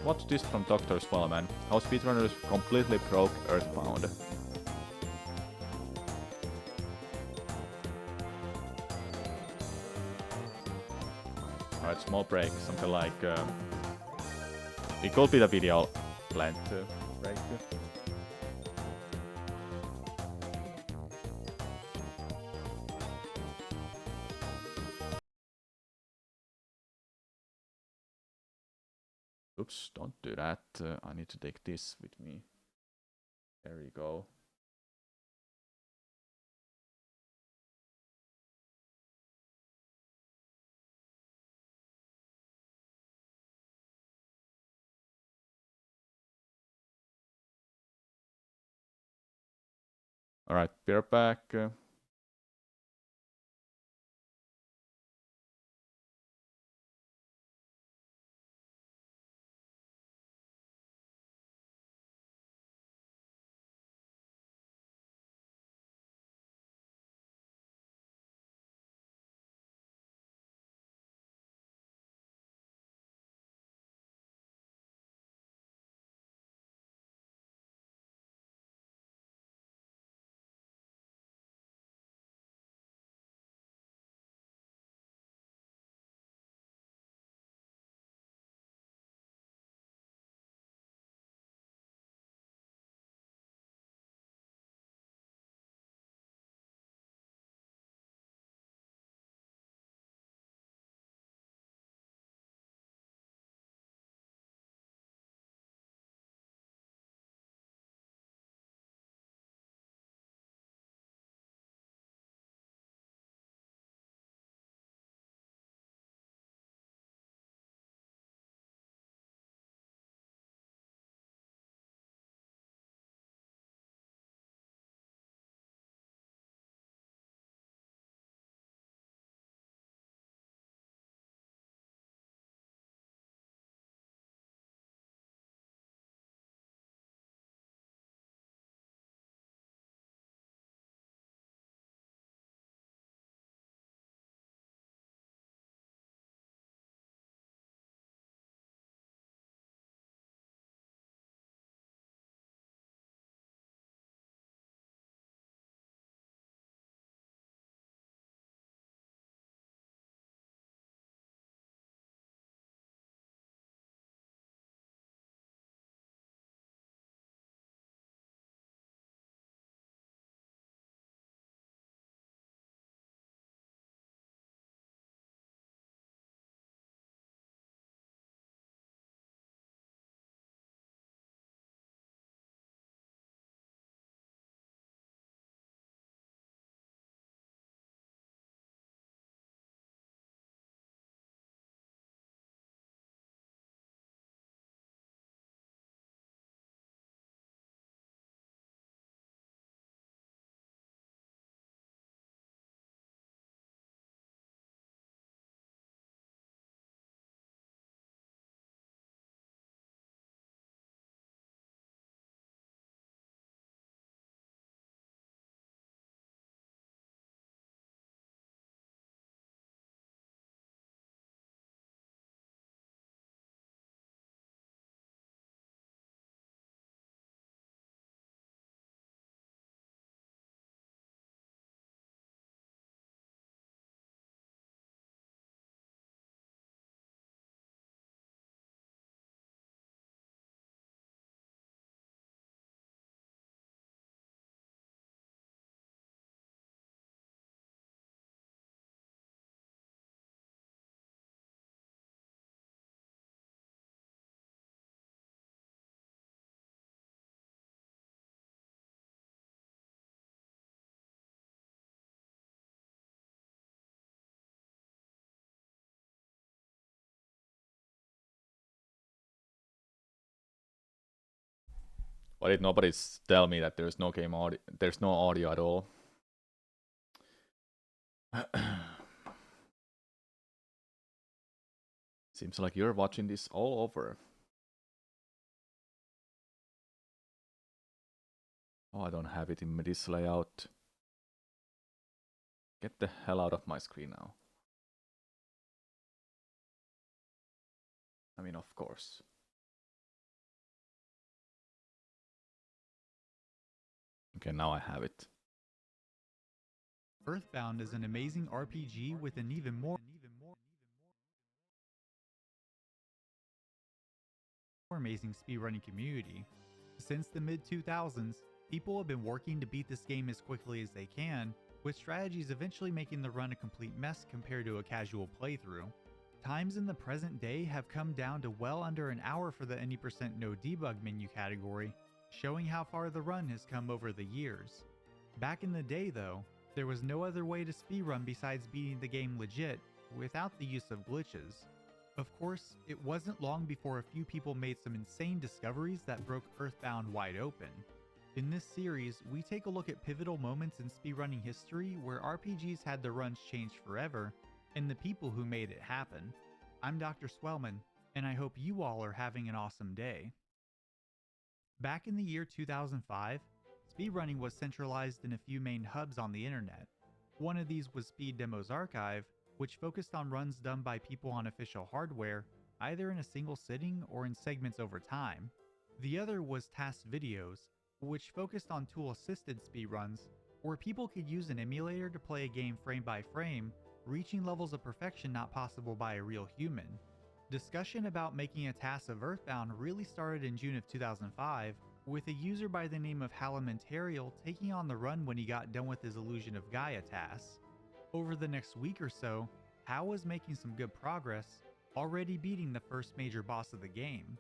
Watch this from Dr. Swellman. How speedrunners completely broke Earthbound. Alright, small break. Something like... it could be the video length break. Oops, don't do that. I need to take this with me. There you go. Alright, we're back. Why did nobody tell me that there's no game audio? There's no audio at all. Seems like you're watching this all over. Oh, I don't have it in this layout. Get the hell out of my screen now. I mean, of course. Okay, now I have it. Earthbound is an amazing RPG with an even more amazing speedrunning community. Since the mid-2000s, people have been working to beat this game as quickly as they can, with strategies eventually making the run a complete mess compared to a casual playthrough. Times in the present day have come down to well under an hour for the any percent no debug menu category, showing how far the run has come over the years. Back in the day though, there was no other way to speedrun besides beating the game legit, without the use of glitches. Of course, it wasn't long before a few people made some insane discoveries that broke Earthbound wide open. In this series, we take a look at pivotal moments in speedrunning history where RPGs had their runs changed forever, and the people who made it happen. I'm Dr. Swellman, and I hope you all are having an awesome day. Back in the year 2005, speedrunning was centralized in a few main hubs on the internet. One of these was Speed Demos Archive, which focused on runs done by people on official hardware, either in a single sitting or in segments over time. The other was Task Videos, which focused on tool-assisted speedruns, where people could use an emulator to play a game frame by frame, reaching levels of perfection not possible by a real human. Discussion about making a task of Earthbound really started in June of 2005, with a user by the name of Halamentarial taking on the run when he got done with his Illusion of Gaia task. Over the next week or so, Hal was making some good progress, already beating the first major boss of the game.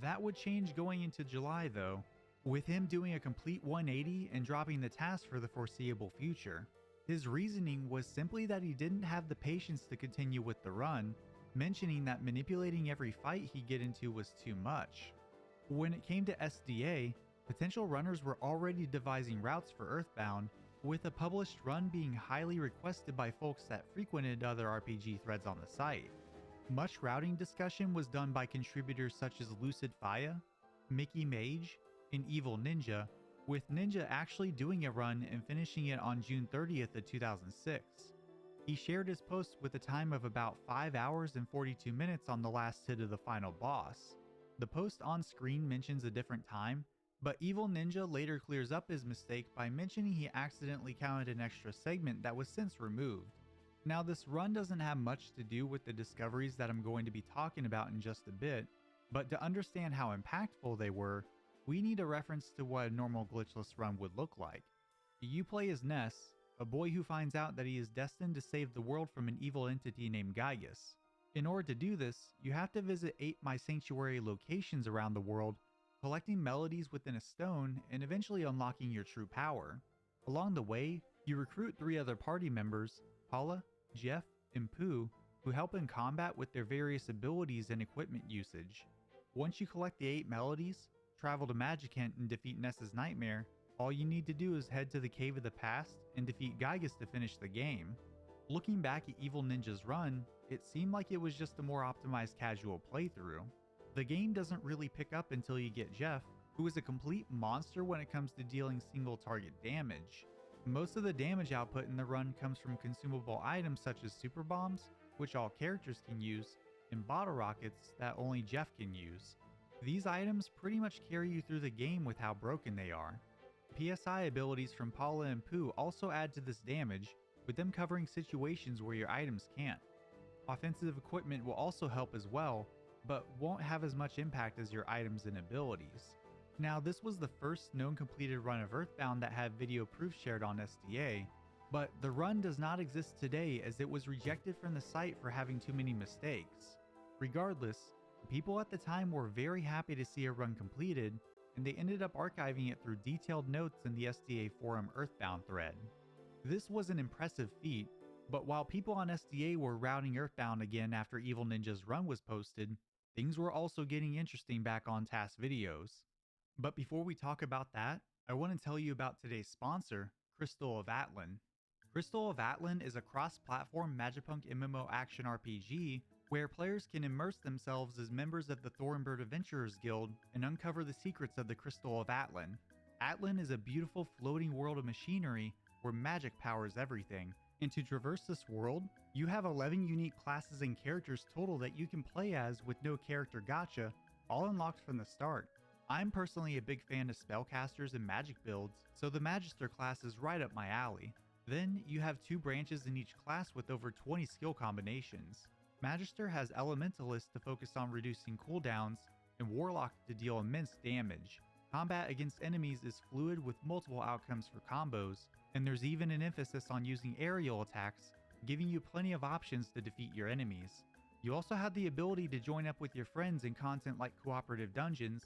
That would change going into July though, with him doing a complete 180 and dropping the task for the foreseeable future. His reasoning was simply that he didn't have the patience to continue with the run, mentioning that manipulating every fight he'd get into was too much. When it came to SDA, potential runners were already devising routes for Earthbound, with a published run being highly requested by folks that frequented other RPG threads on the site. Much routing discussion was done by contributors such as Lucid Faya, Mickey Mage, and Evil Ninja, with Ninja actually doing a run and finishing it on June 30th of 2006. He shared his post with a time of about 5 hours and 42 minutes on the last hit of the final boss. The post on screen mentions a different time, but Evil Ninja later clears up his mistake by mentioning he accidentally counted an extra segment that was since removed. Now this run doesn't have much to do with the discoveries that I'm going to be talking about in just a bit, but to understand how impactful they were, we need a reference to what a normal glitchless run would look like. You play as Ness, a boy who finds out that he is destined to save the world from an evil entity named Gaius. In order to do this, you have to visit 8 My Sanctuary locations around the world, collecting melodies within a stone and eventually unlocking your true power. Along the way, you recruit 3 other party members, Paula, Jeff, and Pooh, who help in combat with their various abilities and equipment usage. Once you collect the 8 melodies, travel to Magicant and defeat Ness's nightmare, all you need to do is head to the Cave of the Past and defeat Gaius to finish the game. Looking back at Evil Ninja's run, it seemed like it was just a more optimized casual playthrough. The game doesn't really pick up until you get Jeff, who is a complete monster when it comes to dealing single target damage. Most of the damage output in the run comes from consumable items such as super bombs, which all characters can use, and bottle rockets that only Jeff can use. These items pretty much carry you through the game with how broken they are. PSI abilities from Paula and Pooh also add to this damage, with them covering situations where your items can't. Offensive equipment will also help as well, but won't have as much impact as your items and abilities. Now, this was the first known completed run of Earthbound that had video proof shared on SDA, but the run does not exist today as it was rejected from the site for having too many mistakes. Regardless, people at the time were very happy to see a run completed, and they ended up archiving it through detailed notes in the SDA forum Earthbound thread. This was an impressive feat, but while people on SDA were routing Earthbound again after Evil Ninja's run was posted, things were also getting interesting back on Task Videos. But before we talk about that, I want to tell you about today's sponsor, Crystal of Atlan. Crystal of Atlan is a cross-platform Magipunk MMO action RPG where players can immerse themselves as members of the Thornbird Adventurers Guild and uncover the secrets of the Crystal of Atlan. Atlan is a beautiful floating world of machinery where magic powers everything. And to traverse this world, you have 11 unique classes and characters total that you can play as with no character gacha, all unlocked from the start. I'm personally a big fan of spellcasters and magic builds, so the Magister class is right up my alley. Then you have 2 branches in each class with over 20 skill combinations. Magister has Elementalist to focus on reducing cooldowns, and Warlock to deal immense damage. Combat against enemies is fluid with multiple outcomes for combos, and there's even an emphasis on using aerial attacks, giving you plenty of options to defeat your enemies. You also have the ability to join up with your friends in content like cooperative dungeons,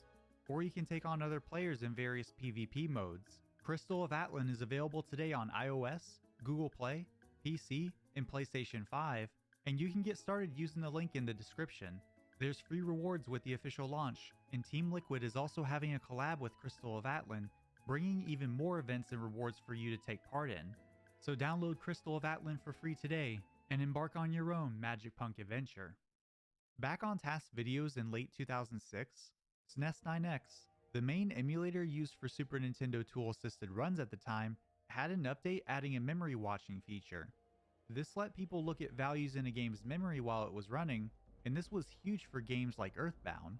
or you can take on other players in various PvP modes. Crystal of Atlan is available today on iOS, Google Play, PC, and PlayStation 5, and you can get started using the link in the description. There's free rewards with the official launch, and Team Liquid is also having a collab with Crystal of Atlan, bringing even more events and rewards for you to take part in. So download Crystal of Atlan for free today, and embark on your own Magipunk adventure. Back on TAS videos in late 2006, SNES 9X, the main emulator used for Super Nintendo tool-assisted runs at the time, had an update adding a memory watching feature. This let people look at values in a game's memory while it was running, and this was huge for games like Earthbound.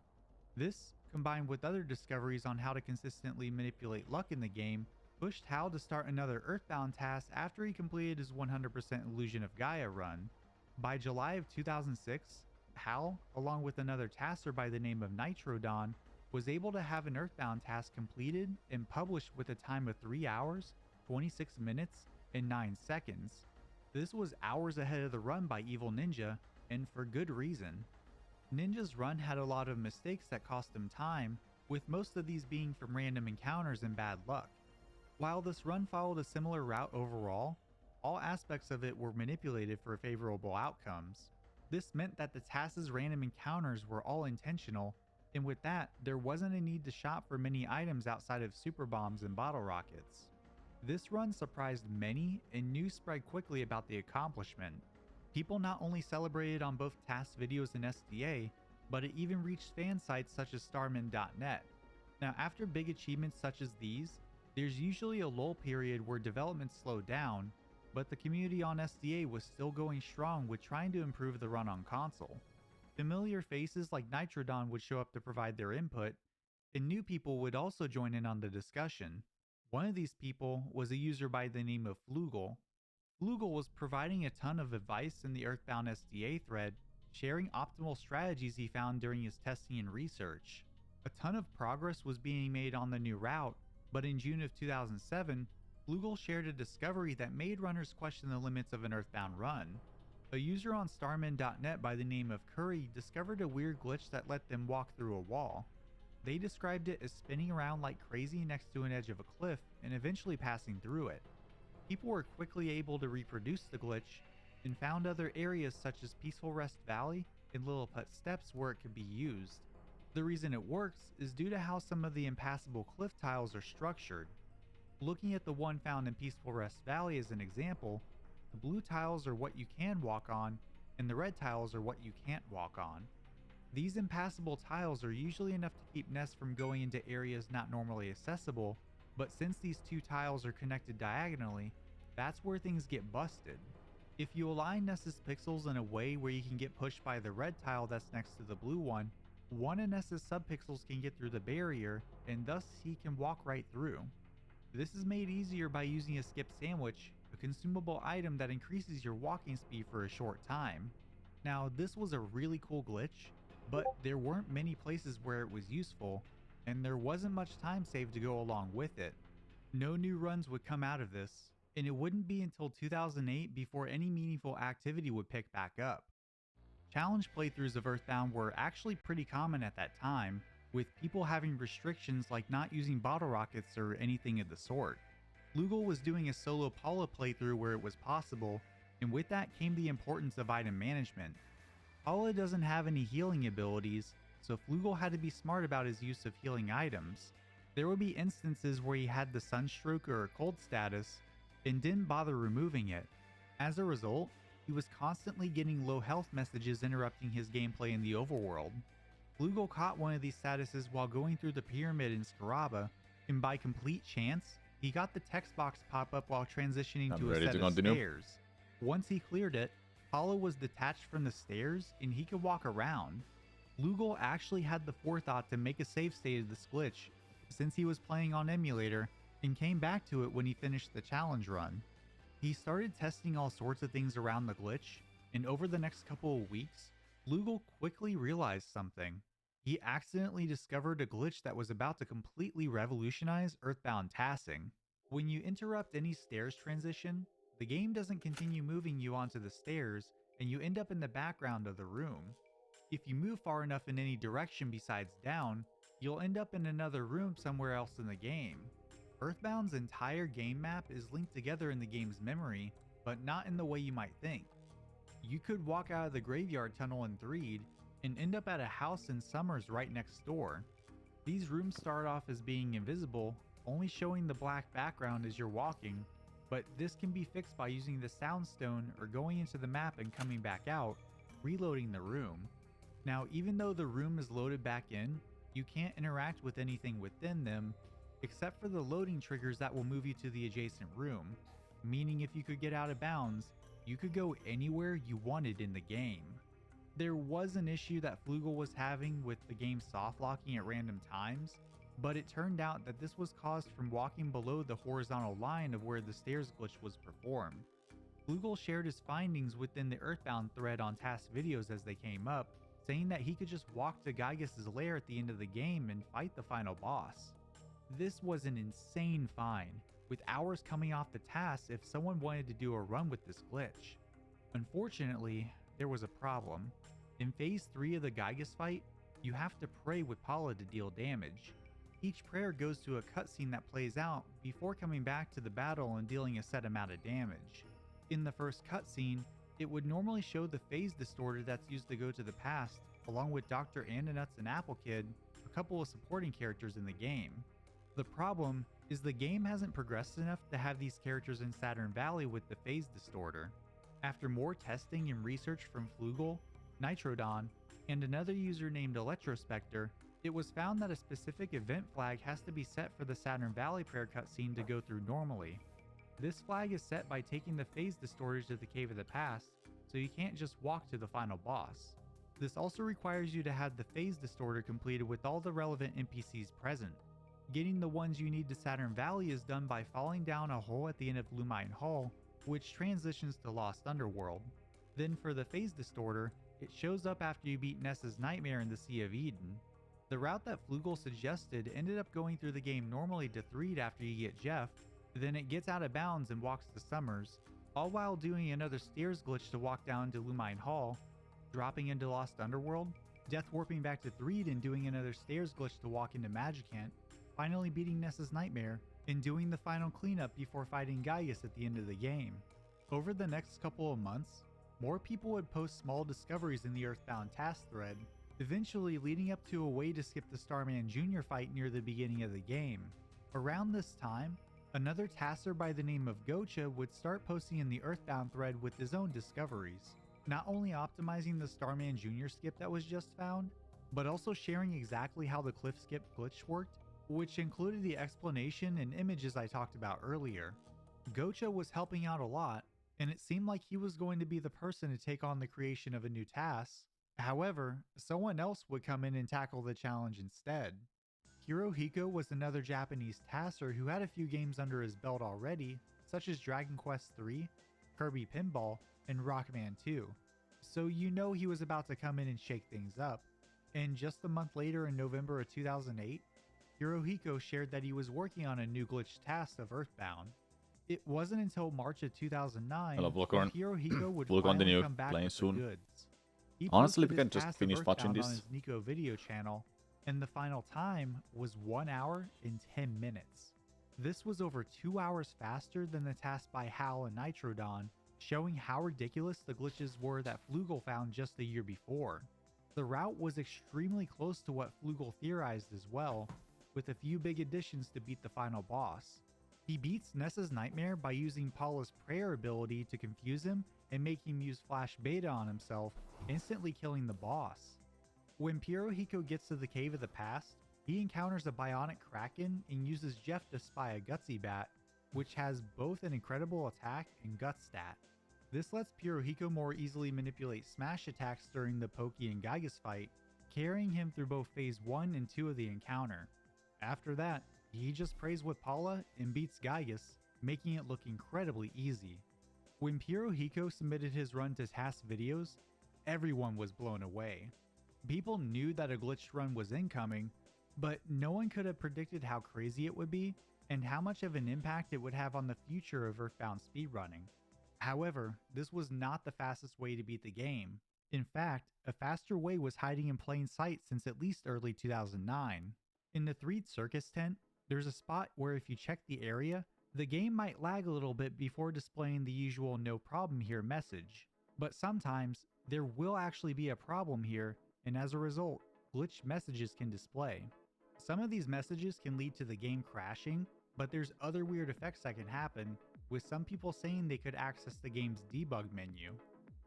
This, combined with other discoveries on how to consistently manipulate luck in the game, pushed Hal to start another Earthbound task after he completed his 100% Illusion of Gaia run. By July of 2006, Hal, along with another tasker by the name of Nitrodon, was able to have an Earthbound task completed and published with a time of 3 hours, 26 minutes, and 9 seconds. This was hours ahead of the run by Evil Ninja, and for good reason. Ninja's run had a lot of mistakes that cost him time, with most of these being from random encounters and bad luck. While this run followed a similar route overall, all aspects of it were manipulated for favorable outcomes. This meant that the task's random encounters were all intentional, and with that, there wasn't a need to shop for many items outside of super bombs and bottle rockets. This run surprised many, and news spread quickly about the accomplishment. People not only celebrated on both TAS videos and SDA, but it even reached fan sites such as Starman.net. Now, after big achievements such as these, there's usually a lull period where development slowed down, but the community on SDA was still going strong with trying to improve the run on console. Familiar faces like Nitrodon would show up to provide their input, and new people would also join in on the discussion. One of these people was a user by the name of Flugel. Flugel was providing a ton of advice in the Earthbound SDA thread, sharing optimal strategies he found during his testing and research. A ton of progress was being made on the new route, but in June of 2007, Flugel shared a discovery that made runners question the limits of an Earthbound run. A user on Starman.net by the name of Curry discovered a weird glitch that let them walk through a wall. They described it as spinning around like crazy next to an edge of a cliff and eventually passing through it. People were quickly able to reproduce the glitch and found other areas such as Peaceful Rest Valley and Lilliput Steps where it could be used. The reason it works is due to how some of the impassable cliff tiles are structured. Looking at the one found in Peaceful Rest Valley as an example, the blue tiles are what you can walk on, and the red tiles are what you can't walk on. These impassable tiles are usually enough to keep Ness from going into areas not normally accessible, but since these two tiles are connected diagonally, that's where things get busted. If you align Ness's pixels in a way where you can get pushed by the red tile that's next to the blue one of Ness's subpixels can get through the barrier, and thus he can walk right through. This is made easier by using a skip sandwich, a consumable item that increases your walking speed for a short time. Now, this was a really cool glitch, but there weren't many places where it was useful, and there wasn't much time saved to go along with it. No new runs would come out of this, and it wouldn't be until 2008 before any meaningful activity would pick back up. Challenge playthroughs of Earthbound were actually pretty common at that time, with people having restrictions like not using bottle rockets or anything of the sort. Flugel was doing a solo Paula playthrough where it was possible, and with that came the importance of item management. Paula doesn't have any healing abilities, so Flugel had to be smart about his use of healing items. There would be instances where he had the sunstroke or cold status and didn't bother removing it. As a result, he was constantly getting low health messages interrupting his gameplay in the overworld. Flugel caught one of these statuses while going through the pyramid in Scaraba, and by complete chance, he got the text box pop up while transitioning I'm to a ready set to of continue. stairs. Once he cleared it, Hollow was detached from the stairs and he could walk around. Flugel actually had the forethought to make a save state of this glitch since he was playing on emulator and came back to it when he finished the challenge run. He started testing all sorts of things around the glitch, and over the next couple of weeks, Flugel quickly realized something. He accidentally discovered a glitch that was about to completely revolutionize Earthbound tassing. When you interrupt any stairs transition, the game doesn't continue moving you onto the stairs, and you end up in the background of the room. If you move far enough in any direction besides down, you'll end up in another room somewhere else in the game. Earthbound's entire game map is linked together in the game's memory, but not in the way you might think. You could walk out of the graveyard tunnel in Threed and end up at a house in Summers right next door. These rooms start off as being invisible, only showing the black background as you're walking, but this can be fixed by using the Soundstone or going into the map and coming back out, reloading the room. Now, even though the room is loaded back in, you can't interact with anything within them, except for the loading triggers that will move you to the adjacent room, meaning if you could get out of bounds, you could go anywhere you wanted in the game. There was an issue that Flugel was having with the game soft locking at random times, but it turned out that this was caused from walking below the horizontal line of where the stairs glitch was performed. Flugel shared his findings within the Earthbound thread on task videos as they came up, saying that he could just walk to Gygus' lair at the end of the game and fight the final boss. This was an insane find, with hours coming off the task if someone wanted to do a run with this glitch. Unfortunately, there was a problem. In Phase 3 of the Gygus fight, you have to pray with Paula to deal damage. Each prayer goes to a cutscene that plays out before coming back to the battle and dealing a set amount of damage. In the first cutscene, it would normally show the phase distorter that's used to go to the past, along with Dr. Andonuts and Apple Kid, a couple of supporting characters in the game. The problem is the game hasn't progressed enough to have these characters in Saturn Valley with the phase distorter. After more testing and research from Flugel, Nitrodon, and another user named Electrospector, it was found that a specific event flag has to be set for the Saturn Valley prayer cutscene to go through normally. This flag is set by taking the phase distorters to the Cave of the Past, so you can't just walk to the final boss. This also requires you to have the phase distorter completed with all the relevant NPCs present. Getting the ones you need to Saturn Valley is done by falling down a hole at the end of Lumine Hall, which transitions to Lost Underworld. Then for the phase distorter, it shows up after you beat Nessa's Nightmare in the Sea of Eden. The route that Flugel suggested ended up going through the game normally to Threed after you get Jeff, then it gets out of bounds and walks to Summers, all while doing another stairs glitch to walk down to Lumine Hall, dropping into Lost Underworld, death warping back to Threed and doing another stairs glitch to walk into Magicant, finally beating Nessa's Nightmare, and doing the final cleanup before fighting Gygus at the end of the game. Over the next couple of months, more people would post small discoveries in the Earthbound task thread, eventually leading up to a way to skip the Starman Jr. fight near the beginning of the game. Around this time, another tasser by the name of Gocha would start posting in the Earthbound thread with his own discoveries, not only optimizing the Starman Jr. skip that was just found, but also sharing exactly how the cliff skip glitch worked, which included the explanation and images I talked about earlier. Gocha was helping out a lot, and it seemed like he was going to be the person to take on the creation of a new task. However, someone else would come in and tackle the challenge instead. Hirohiko was another Japanese tasser who had a few games under his belt already, such as Dragon Quest III, Kirby Pinball, and Rockman 2. So you know he was about to come in and shake things up. And just a month later in November of 2008, Hirohiko shared that he was working on a new glitch task of Earthbound. It wasn't until March of 2009 Hello, that Bloodcorn. Hirohiko would We'll finally continue come back playing with the soon. goods. He Honestly, posted we can his just task of finish watching Earthbound this. on his Nico video channel, and the final time was 1 hour and 10 minutes. This was over 2 hours faster than the task by Hal and Nitrodon, showing how ridiculous the glitches were that Flugel found just a year before. The route was extremely close to what Flugel theorized as well, with a few big additions to beat the final boss. He beats Nessa's nightmare by using Paula's prayer ability to confuse him and make him use Flash Beta on himself, instantly killing the boss. When Pirohiko gets to the Cave of the Past, he encounters a bionic Kraken and uses Jeff to spy a Gutsy Bat, which has both an incredible attack and gut stat. This lets Pirohiko more easily manipulate smash attacks during the Pokey and Gygas fight, carrying him through both Phase 1 and 2 of the encounter. After that, he just prays with Paula and beats Gygas, making it look incredibly easy. When Pirohiko submitted his run to TAS videos, everyone was blown away. People knew that a glitched run was incoming, but no one could have predicted how crazy it would be and how much of an impact it would have on the future of Earthbound speedrunning. However, this was not the fastest way to beat the game. In fact, a faster way was hiding in plain sight since at least early 2009. In the Threed Circus tent, there's a spot where if you check the area, the game might lag a little bit before displaying the usual "no problem here" message. But sometimes, there will actually be a problem here, and as a result, glitched messages can display. Some of these messages can lead to the game crashing, but there's other weird effects that can happen, with some people saying they could access the game's debug menu.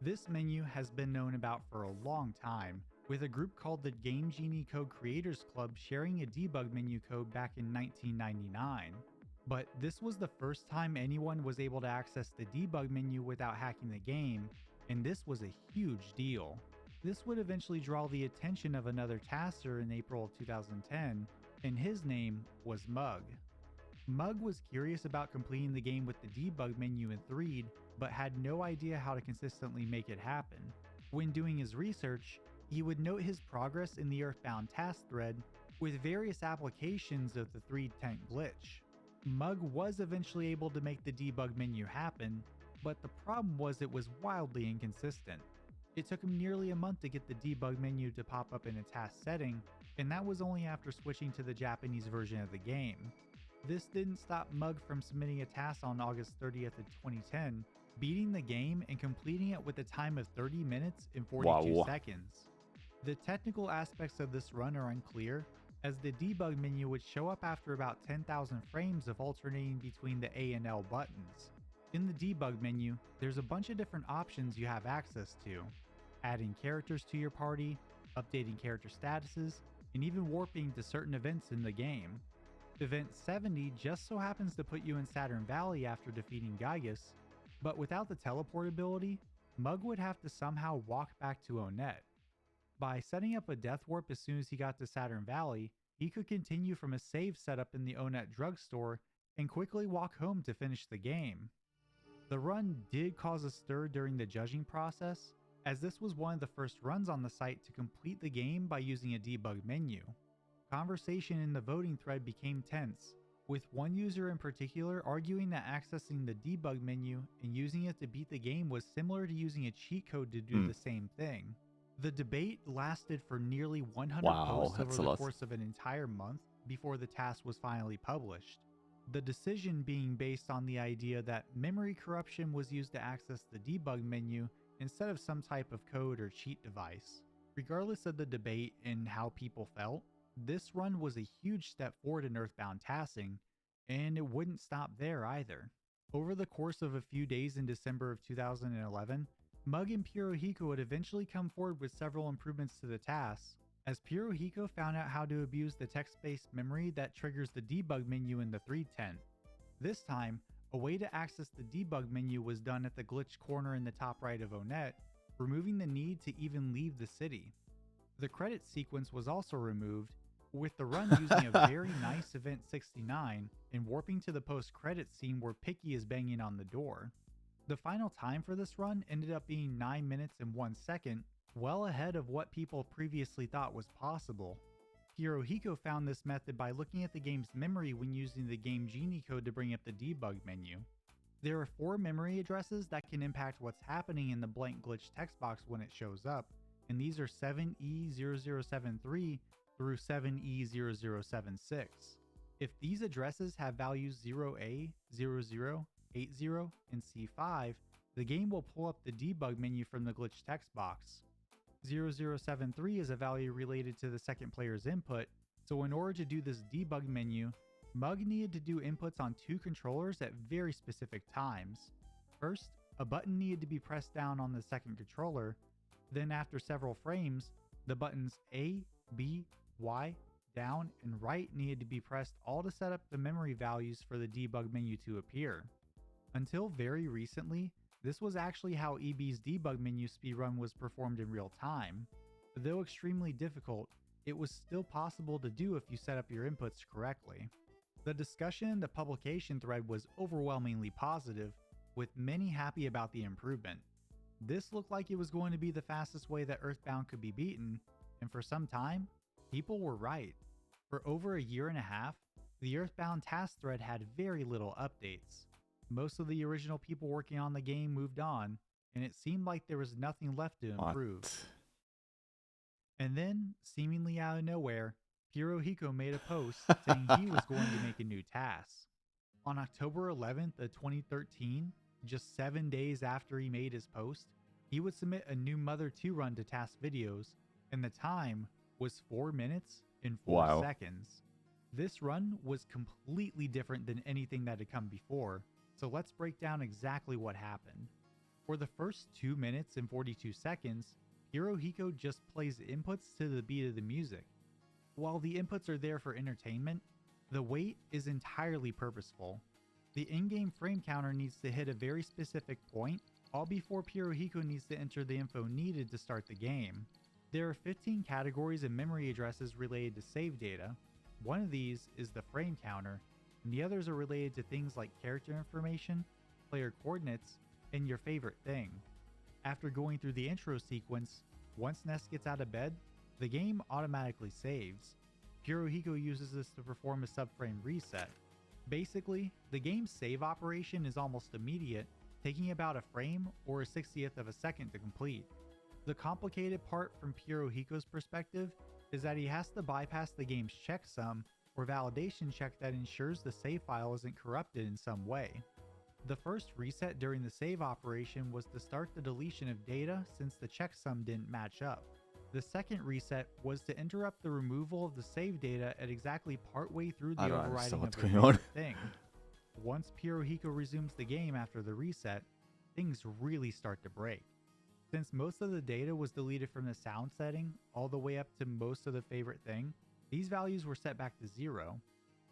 This menu has been known about for a long time, with a group called the Game Genie Code Creators Club sharing a debug menu code back in 1999. But this was the first time anyone was able to access the debug menu without hacking the game, and this was a huge deal. This would eventually draw the attention of another taster in April of 2010, and his name was Mug. Mug was curious about completing the game with the debug menu in Threed, but had no idea how to consistently make it happen. When doing his research, he would note his progress in the Earthbound task thread with various applications of the Threed tent glitch. Mug was eventually able to make the debug menu happen, but the problem was it was wildly inconsistent. It took him nearly a month to get the debug menu to pop up in a task setting, and that was only after switching to the Japanese version of the game. This didn't stop Mug from submitting a task on August 30th of 2010, beating the game and completing it with a time of 30 minutes and 42 seconds. The technical aspects of this run are unclear, as the debug menu would show up after about 10,000 frames of alternating between the A and L buttons. In the debug menu, there's a bunch of different options you have access to: adding characters to your party, updating character statuses, and even warping to certain events in the game. Event 70 just so happens to put you in Saturn Valley after defeating Gygas, but without the teleport ability, Mug would have to somehow walk back to Onett. By setting up a death warp as soon as he got to Saturn Valley, he could continue from a save setup in the Onett drugstore and quickly walk home to finish the game. The run did cause a stir during the judging process, as this was one of the first runs on the site to complete the game by using a debug menu. Conversation in the voting thread became tense, with one user in particular arguing that accessing the debug menu and using it to beat the game was similar to using a cheat code to do the same thing. The debate lasted for nearly 100 posts over the course of an entire month before the task was finally published. The decision being based on the idea that memory corruption was used to access the debug menu instead of some type of code or cheat device. Regardless of the debate and how people felt, this run was a huge step forward in Earthbound tasking, and it wouldn't stop there either. Over the course of a few days in December of 2011, Mug and Pirohiko would eventually come forward with several improvements to the tasks, as Pirohiko found out how to abuse the text-based memory that triggers the debug menu in the Threed tent. This time, a way to access the debug menu was done at the glitched corner in the top right of Onett, removing the need to even leave the city. The credits sequence was also removed, with the run using a very nice Event 69 and warping to the post-credits scene where Picky is banging on the door. The final time for this run ended up being 9 minutes and 1 second, well ahead of what people previously thought was possible. Pirohiko found this method by looking at the game's memory when using the Game Genie code to bring up the debug menu. There are 4 memory addresses that can impact what's happening in the blank glitch text box when it shows up, and these are 7E0073 through 7E0076. If these addresses have values 0A, 00, 80, and C5, the game will pull up the debug menu from the glitch text box. 0073 is a value related to the second player's input, So in order to do this debug menu, Mug needed to do inputs on 2 controllers at very specific times. First, a button needed to be pressed down on the second controller. Then after several frames, the buttons A, B, Y, down, and right needed to be pressed all to set up the memory values for the debug menu to appear. Until very recently, this was actually how EB's debug menu speedrun was performed in real time. Though extremely difficult, it was still possible to do if you set up your inputs correctly. The discussion in the publication thread was overwhelmingly positive, with many happy about the improvement. This looked like it was going to be the fastest way that Earthbound could be beaten, and for some time, people were right. For over a year and a half, the Earthbound task thread had very little updates. Most of the original people working on the game moved on, and it seemed like there was nothing left to improve. What? And then, seemingly out of nowhere, Hirohiko made a post saying he was going to make a new task. On October 11th of 2013, just 7 days after he made his post, he would submit a new Mother 2 run to Task Videos, and the time was 4 minutes and 4 seconds. This run was completely different than anything that had come before, so let's break down exactly what happened. For the first 2 minutes and 42 seconds, Hirohiko just plays inputs to the beat of the music. While the inputs are there for entertainment, the wait is entirely purposeful. The in-game frame counter needs to hit a very specific point, all before Hirohiko needs to enter the info needed to start the game. There are 15 categories and memory addresses related to save data. One of these is the frame counter, and the others are related to things like character information, player coordinates, and your favorite thing. After going through the intro sequence, once Ness gets out of bed, the game automatically saves. Hirohiko uses this to perform a subframe reset. Basically, the game's save operation is almost immediate, taking about a frame or a 60th of a second to complete. The complicated part from Hirohiko's perspective is that he has to bypass the game's checksum or validation check that ensures the save file isn't corrupted in some way. The first reset during the save operation was to start the deletion of data since the checksum didn't match up. The second reset was to interrupt the removal of the save data at exactly partway through the overriding of the favorite thing. Once Hirohiko resumes the game after the reset, things really start to break. Since most of the data was deleted from the sound setting all the way up to most of the favorite thing, these values were set back to 0.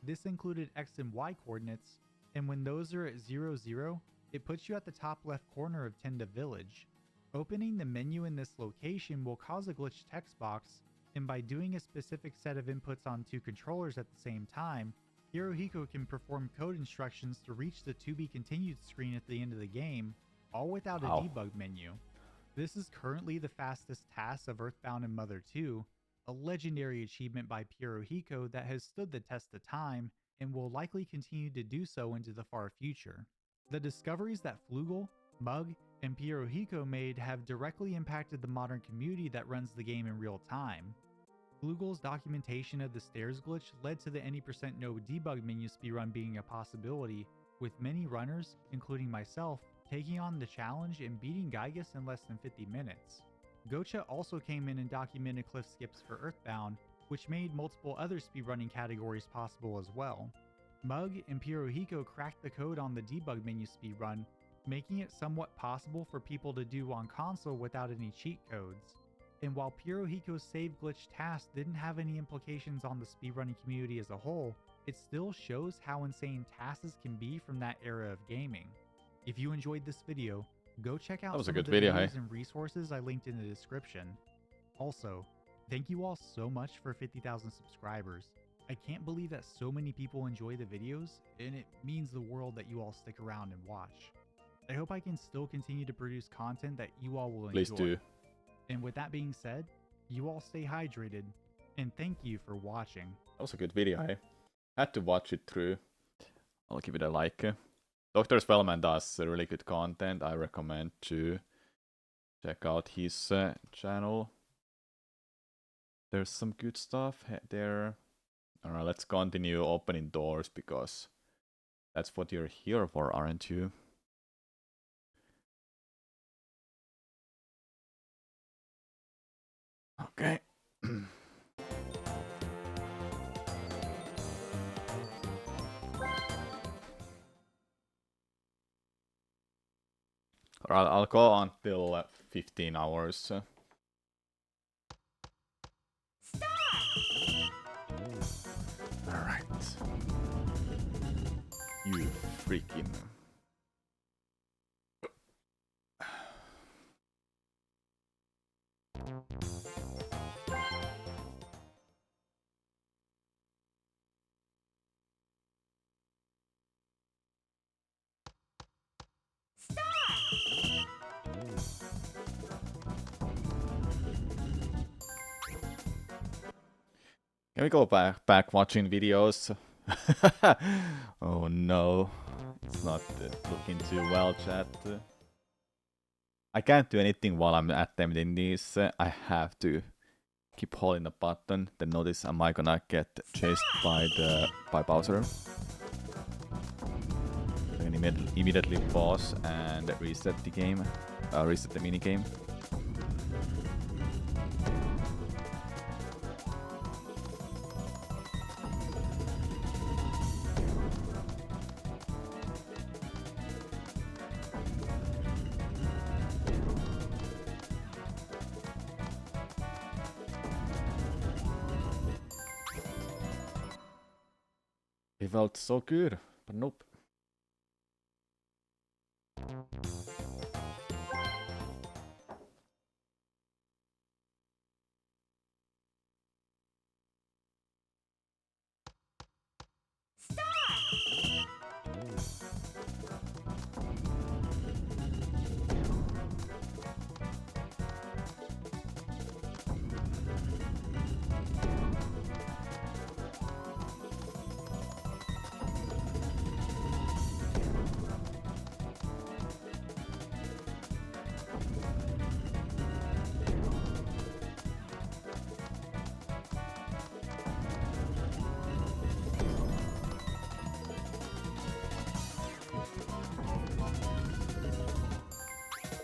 This included X and Y coordinates, and when those are at 0, 0, it puts you at the top left corner of Tenda Village. Opening the menu in this location will cause a glitched text box, and by doing a specific set of inputs on 2 controllers at the same time, Hirohiko can perform code instructions to reach the to be continued screen at the end of the game, all without a debug menu. This is currently the fastest task of Earthbound and Mother 2, a legendary achievement by Hirohiko that has stood the test of time and will likely continue to do so into the far future. The discoveries that Flugel, Mug, and Hirohiko made have directly impacted the modern community that runs the game in real time. Flugel's documentation of the stairs glitch led to the any % no debug menu speedrun being a possibility, with many runners, including myself, taking on the challenge and beating Gygas in less than 50 minutes. Gocha also came in and documented cliff skips for Earthbound, which made multiple other speedrunning categories possible as well. Mug and Hirohiko cracked the code on the debug menu speedrun, making it somewhat possible for people to do on console without any cheat codes. And while Hirohiko's save glitch task didn't have any implications on the speedrunning community as a whole, it still shows how insane tasks can be from that era of gaming. If you enjoyed this video, go check out some of the videos and resources I linked in the description. Also, thank you all so much for 50,000 subscribers. I can't believe that so many people enjoy the videos, and it means the world that you all stick around and watch. I hope I can still continue to produce content that you all will enjoy. Please do. And with that being said, you all stay hydrated, and thank you for watching. That was a good video, I had to watch it through. I'll give it a like. Dr. Spellman does really good content. I recommend to check out his channel. There's some good stuff there. Alright, let's continue opening doors because that's what you're here for, aren't you? Okay. Or I'll go until 15 hours. Alright. You freaking... Can we go back watching videos? Oh no, it's not looking too well, chat. I can't do anything while I'm attempting these. I have to keep holding the button. Then notice, am I gonna get chased by Bowser? I can immediately pause and reset the game, reset the mini game. It felt so good, but nope.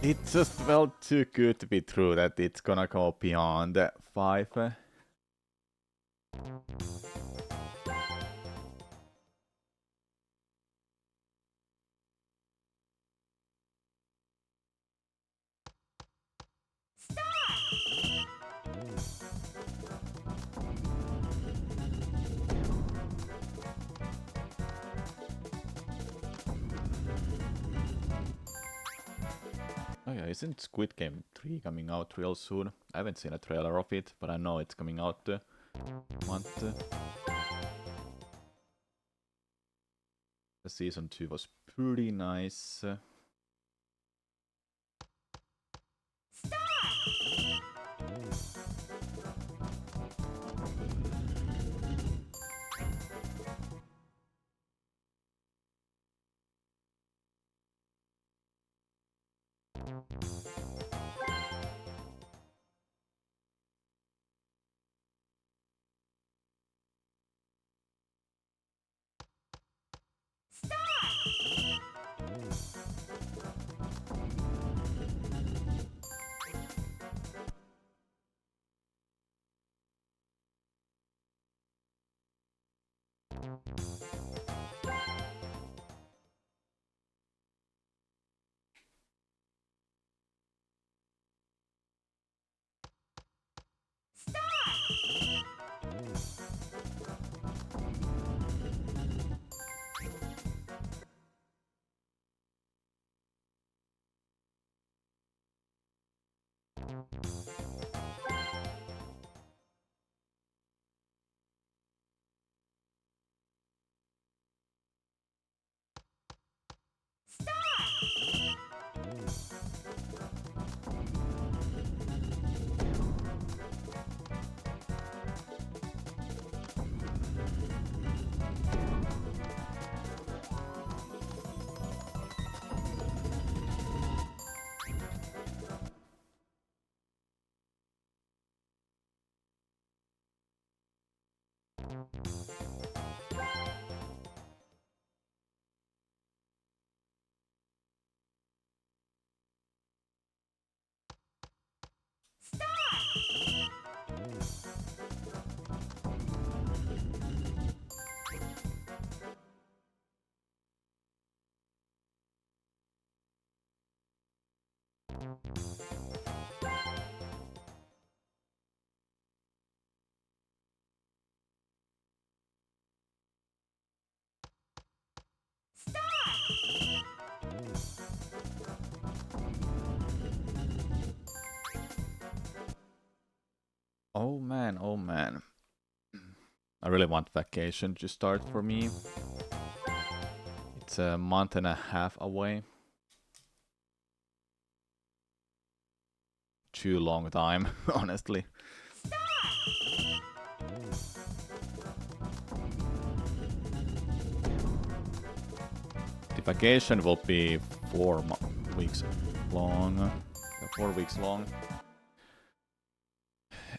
It just felt too good to be true that it's gonna go beyond 5. Oh yeah, isn't Squid Game 3 coming out real soon? I haven't seen a trailer of it, but I know it's coming out month. The season 2 was pretty nice. Oh man, oh man. I really want vacation to start for me. It's a month and a half away. Too long time, honestly. The vacation will be 4 weeks long. 4 weeks long.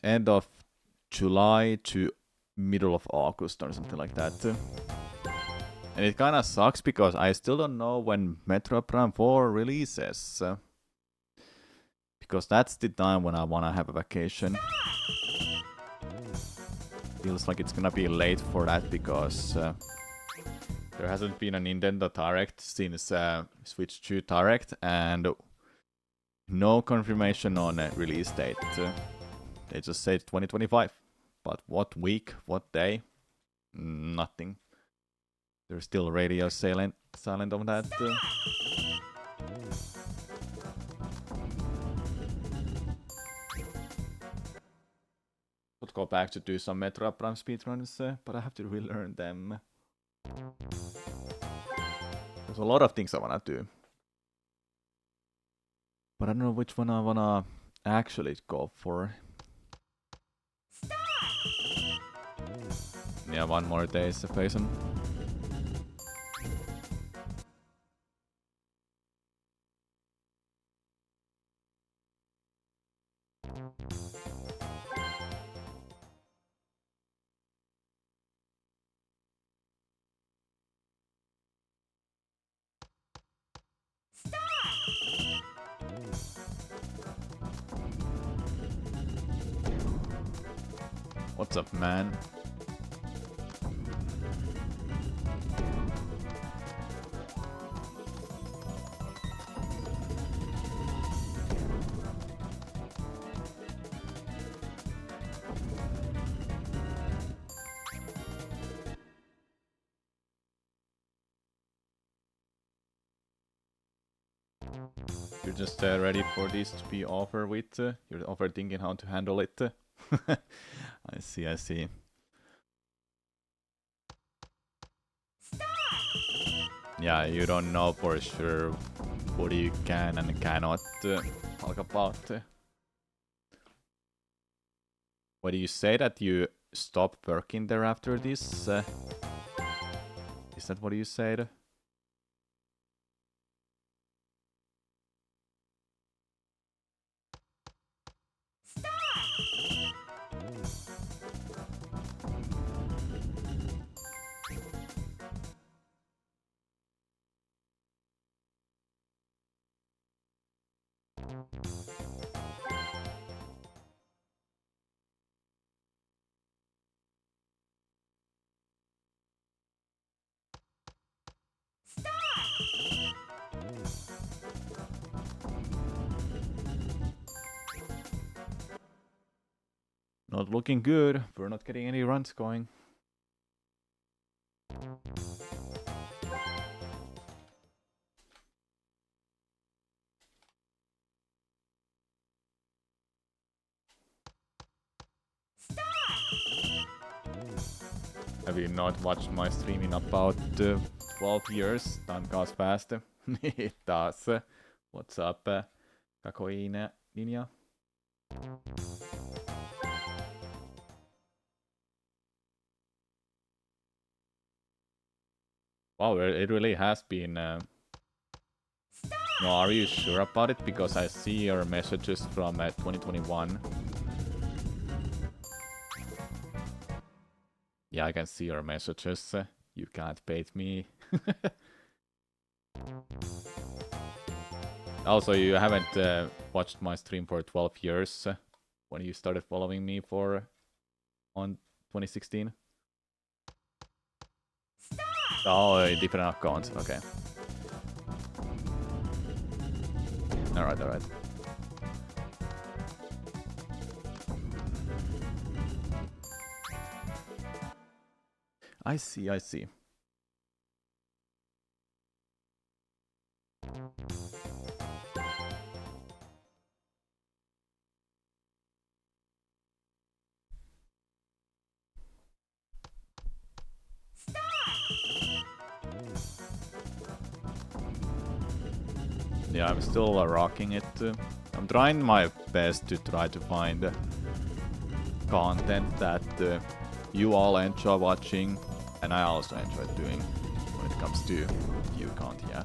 End of July to middle of August or something like that. And it kinda sucks because I still don't know when Metro Prime 4 releases. Because that's the time when I wanna have a vacation. Feels like it's gonna be late for that because there hasn't been a Nintendo Direct since Switch 2 Direct and no confirmation on a release date. They just said 2025. But what week, what day? Nothing. There's still radio silent on that. Could go back to do some Metro Prime speedruns, but I have to relearn them. There's a lot of things I wanna do. But I don't know which one I wanna actually go for. Yeah, 1 more day is facing. What's up, man? You're just ready for this to be over with? You're overthinking how to handle it? I see, I see. Yeah, you don't know for sure what you can and cannot talk about. What do you say that you stop working there after this? Is that what you said? Not looking good. We're not getting any runs going. Have you not watched my stream in about 12 years? Time goes fast. It does. What's up, Kakoine Ninja? Wow, it really has been... No, are you sure about it? Because I see your messages from 2021. Yeah, I can see your messages. You can't bait me. Also, you haven't watched my stream for 12 years when you started following me on 2016. Oh, a different account. Okay. Alright, alright. I see, I see. Yeah, I'm still rocking it. I'm trying my best to try to find content that you all enjoy watching, and I also enjoy doing when it comes to view count, yeah.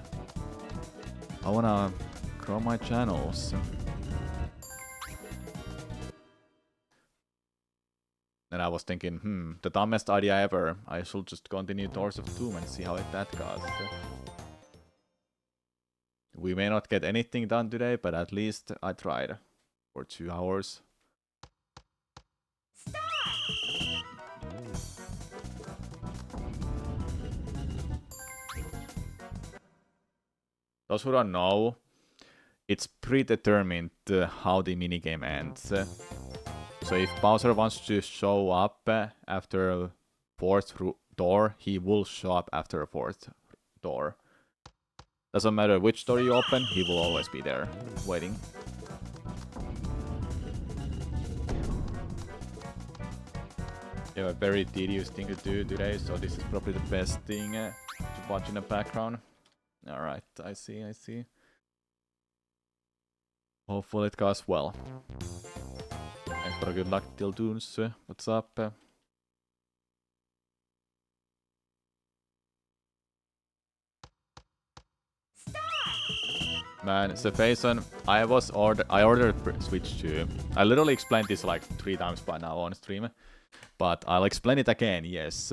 I wanna grow my channels. And I was thinking, the dumbest idea ever. I should just continue Doors of Doom and see how that goes. We may not get anything done today, but at least I tried for 2 hours. Those who don't know, it's predetermined how the minigame ends. So if Bowser wants to show up after a 4th door, he will show up after a 4th door. Doesn't matter which door you open, he will always be there, waiting. You have a very tedious thing to do today, so this is probably the best thing to watch in the background. Alright, I see, I see. Hopefully it goes well. Thanks for good luck, Tildoons. What's up? Man, Sephason, I ordered Switch 2. I literally explained this like 3 times by now on stream, but I'll explain it again, yes.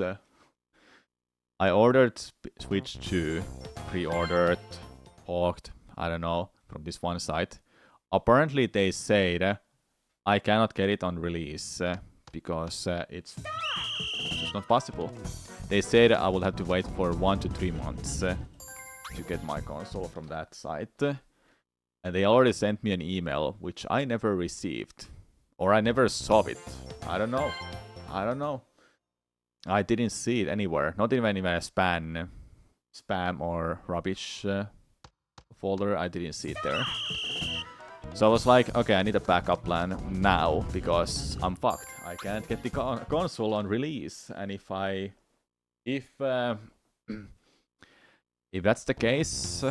I ordered Switch 2, pre-ordered, talked, I don't know, from this one site. Apparently they said I cannot get it on release because it's just not possible. They said I will have to wait for 1 to 3 months to get my console from that site. And they already sent me an email, which I never received. Or I never saw it. I don't know. I don't know. I didn't see it anywhere. Not even in a spam or rubbish folder. I didn't see it there. So I was like, okay, I need a backup plan now, because I'm fucked. I can't get the console on release. And if that's the case,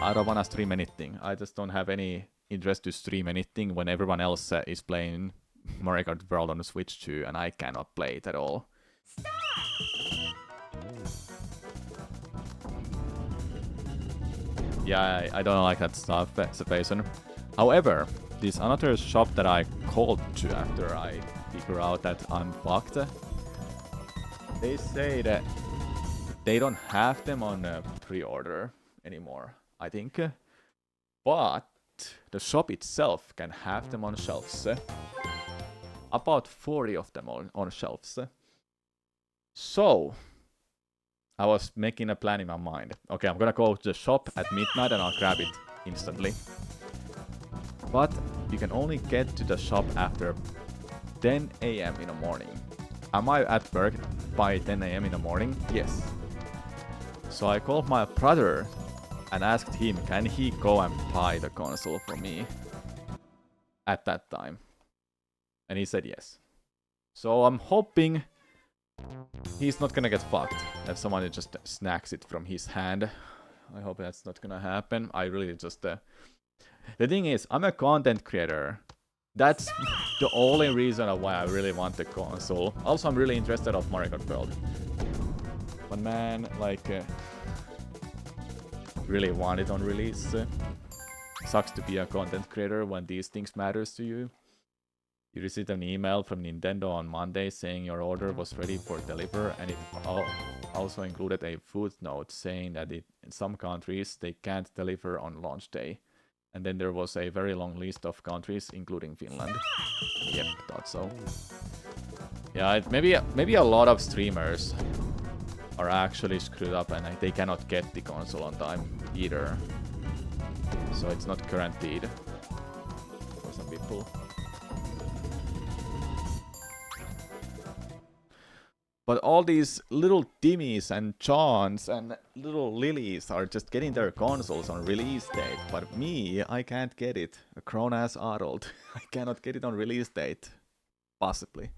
I don't wanna stream anything. I just don't have any interest to stream anything when everyone else is playing Mario Kart World on the Switch 2, and I cannot play it at all. Yeah, I don't like that stuff, Sephason. However, this another shop that I called to after I figure out that I'm fucked, they say that they don't have them on pre-order anymore, I think. But the shop itself can have them on shelves. About 40 of them on shelves. So, I was making a plan in my mind. Okay, I'm gonna go to the shop at midnight and I'll grab it instantly. But you can only get to the shop after 10 AM in the morning. Am I at work by 10 AM in the morning? Yes. So I called my brother and asked him, can he go and buy the console for me at that time? And he said yes. So I'm hoping he's not gonna get fucked if someone just snacks it from his hand. I hope that's not gonna happen. I really just... The thing is, I'm a content creator. That's the only reason why I really want the console. Also, I'm really interested of Mario Kart World. But man, like... really want it on release. Sucks to be a content creator when these things matters to you. You received an email from Nintendo on Monday saying your order was ready for deliver, and it also included a footnote saying that in some countries they can't deliver on launch day. And then there was a very long list of countries, including Finland. Yep, thought so. Yeah, maybe a lot of streamers are actually screwed up and they cannot get the console on time either. So it's not guaranteed for some people. But all these little Timmies and Johns and little Lilies are just getting their consoles on release date. But me, I can't get it. A grown-ass adult. I cannot get it on release date. Possibly.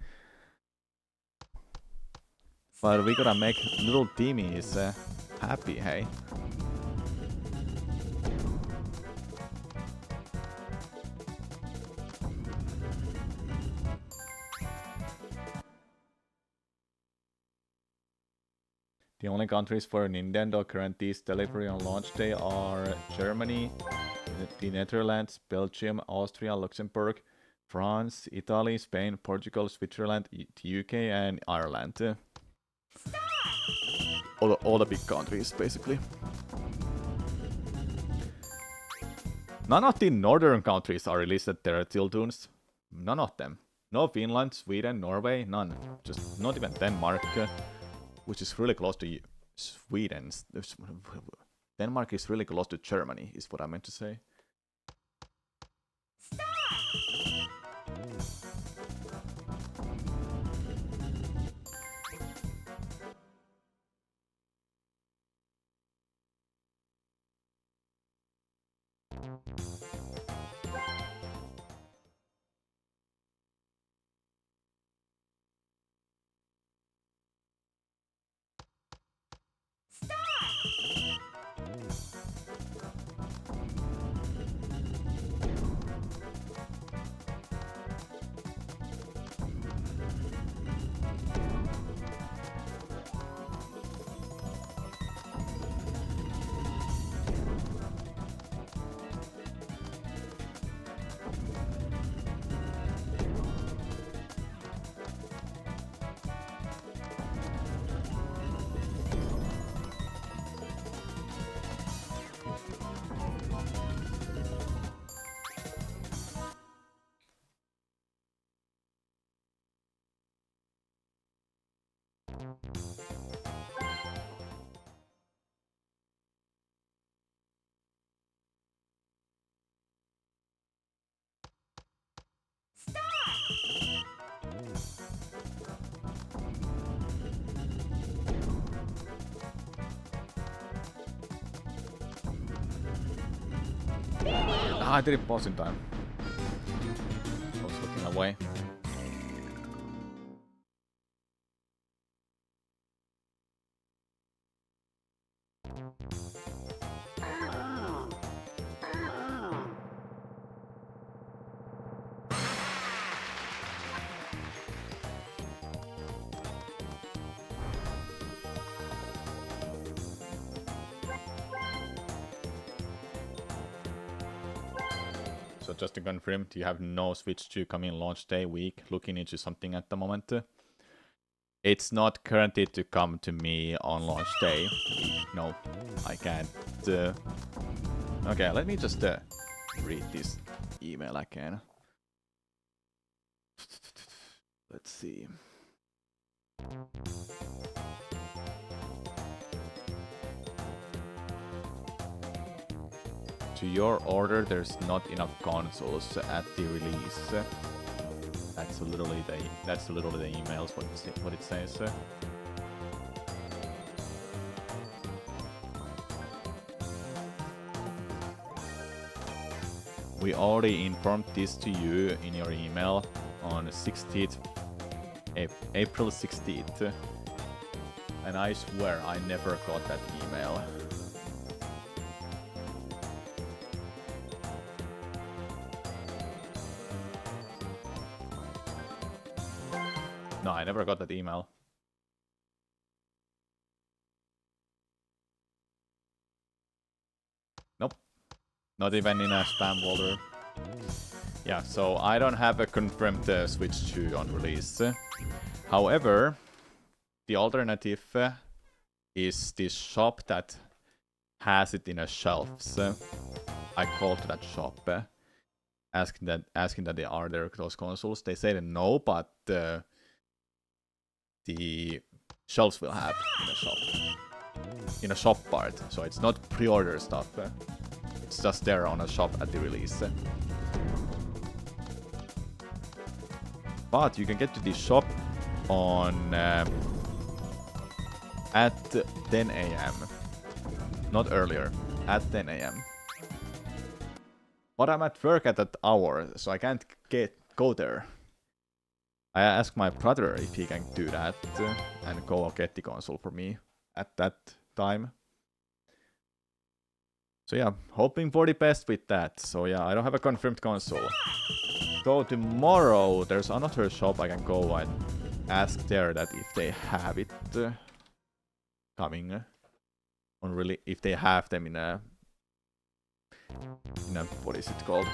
But we gotta make little Timmies happy, hey? The only countries for Nintendo guarantees delivery on launch day are Germany, the Netherlands, Belgium, Austria, Luxembourg, France, Italy, Spain, Portugal, Switzerland, the UK, and Ireland. All the big countries, basically. None of the northern countries are released at their Tiltoons. None of them. No Finland, Sweden, Norway, none. Just not even Denmark. Which is really close to Sweden. Denmark is really close to Germany, is what I meant to say. I didn't pause in time. I was looking away. So just to confirm, do you have no Switch 2 coming launch day week? Looking into something at the moment. It's not guaranteed to come to me on launch day. No, I can't. Okay, let me just read this email again. Let's see. To your order, there's not enough consoles at the release. That's literally the emails. What it says. We already informed this to you in your email on 16th, April 16th, and I swear I never got that email. No, I never got that email. Nope. Not even in a spam folder. Yeah, so I don't have a confirmed Switch 2 on release. However, the alternative is this shop that has it in a shelves. I called that shop, asking that they are there those consoles. They said no, but the shelves will have in a shop part, so it's not pre-order stuff. It's just there on a shop at the release. But you can get to the shop on at 10 a.m. Not earlier, at 10 a.m. But I'm at work at that hour, so I can't go there. I asked my brother if he can do that and go get the console for me at that time. So yeah, hoping for the best with that. So yeah, I don't have a confirmed console. So tomorrow there's another shop I can go and ask there that if they have it coming on really, if they have them in a what is it called?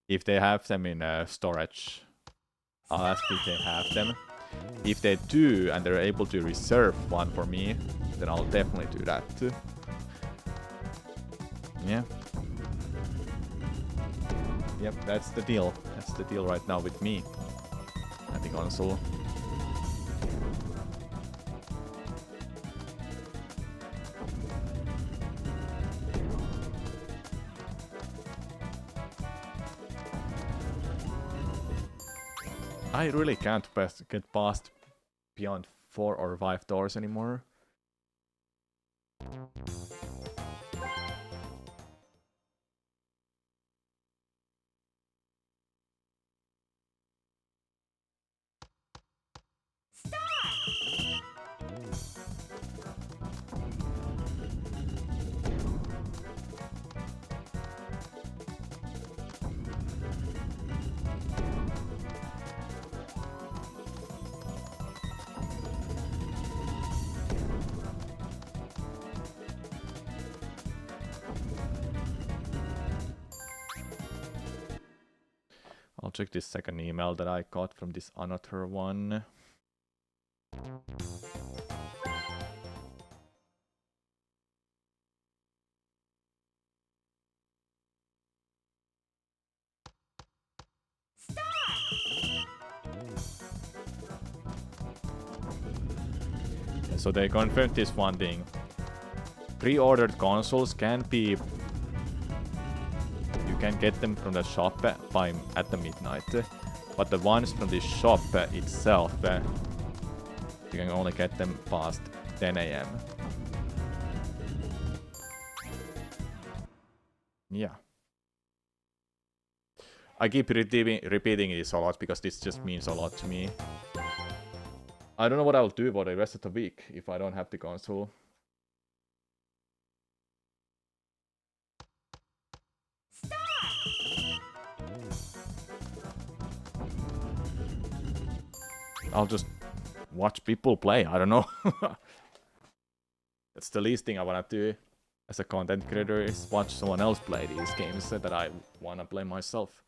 If they have them in storage, I'll ask if they have them. If they do and they're able to reserve one for me, then I'll definitely do that too. Yeah. Yep, that's the deal. That's the deal right now with me and the console. I really can't get past beyond 4 or 5 doors anymore. I'll check this second email that I got from this another one. So they confirmed this one thing. Pre-ordered consoles can be... You can get them from the shop at the midnight. But the ones from the shop itself, you can only get them past 10 a.m. Yeah. I keep repeating this a lot because this just means a lot to me. I don't know what I'll do about the rest of the week if I don't have the console. I'll just watch people play, I don't know. That's the least thing I wanna do as a content creator, is watch someone else play these games that I wanna play myself.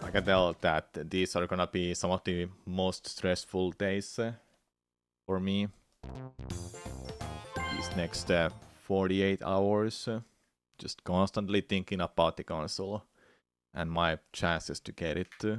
I can tell that these are gonna be some of the most stressful days for me. These next 48 hours. Just constantly thinking about the console and my chances to get it.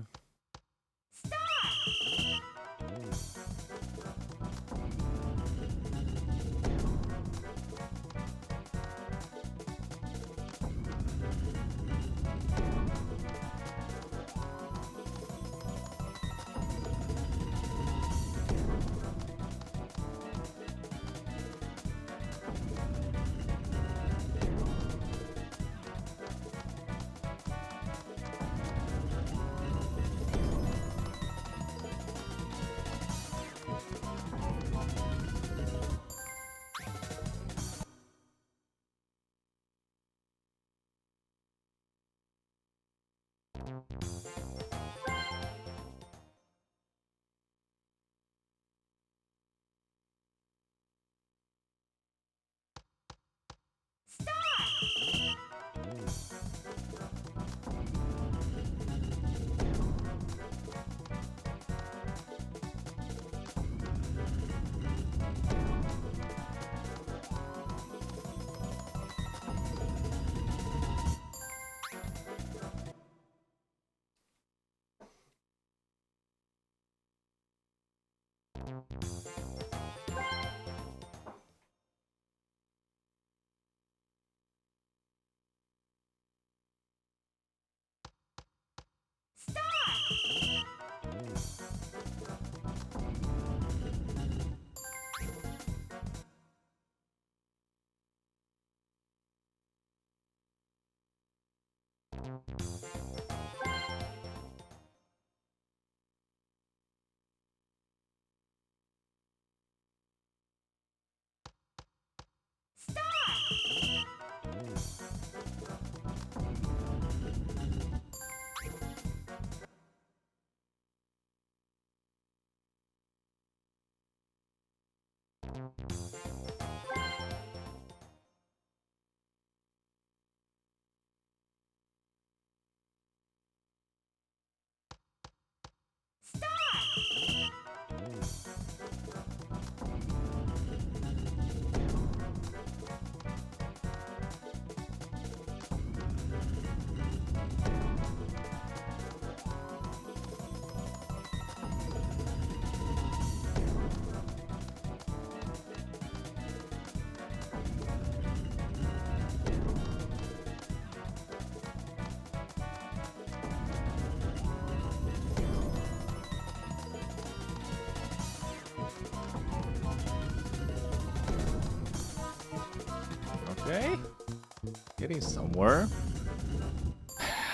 getting somewhere.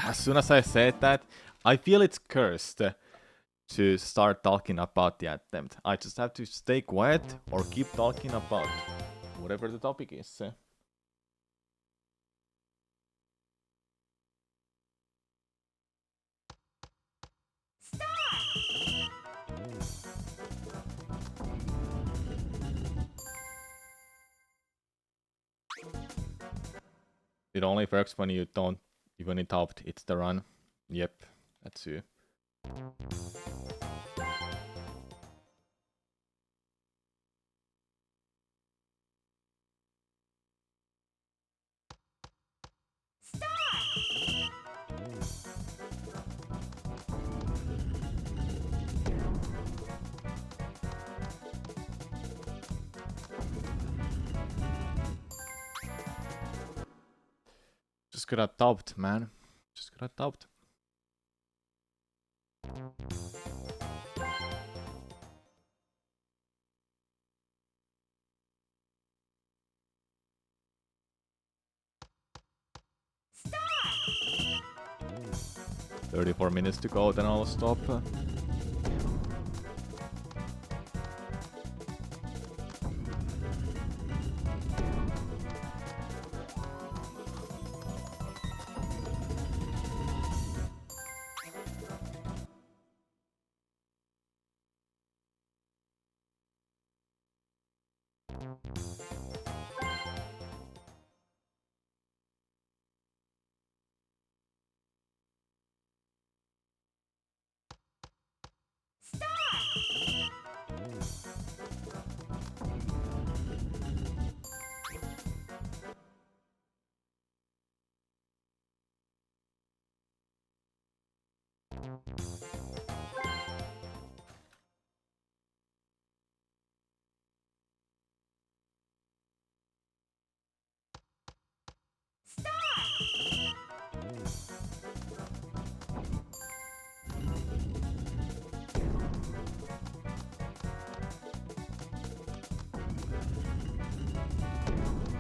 As soon as I said that, I feel it's cursed to start talking about the attempt. I just have to stay quiet or keep talking about whatever the topic is. It only works when you don't even interrupt. It's the run. Yep, that's you. Just got adopt, man. Just got adopt. Stop! 34 minutes to go, then I'll stop.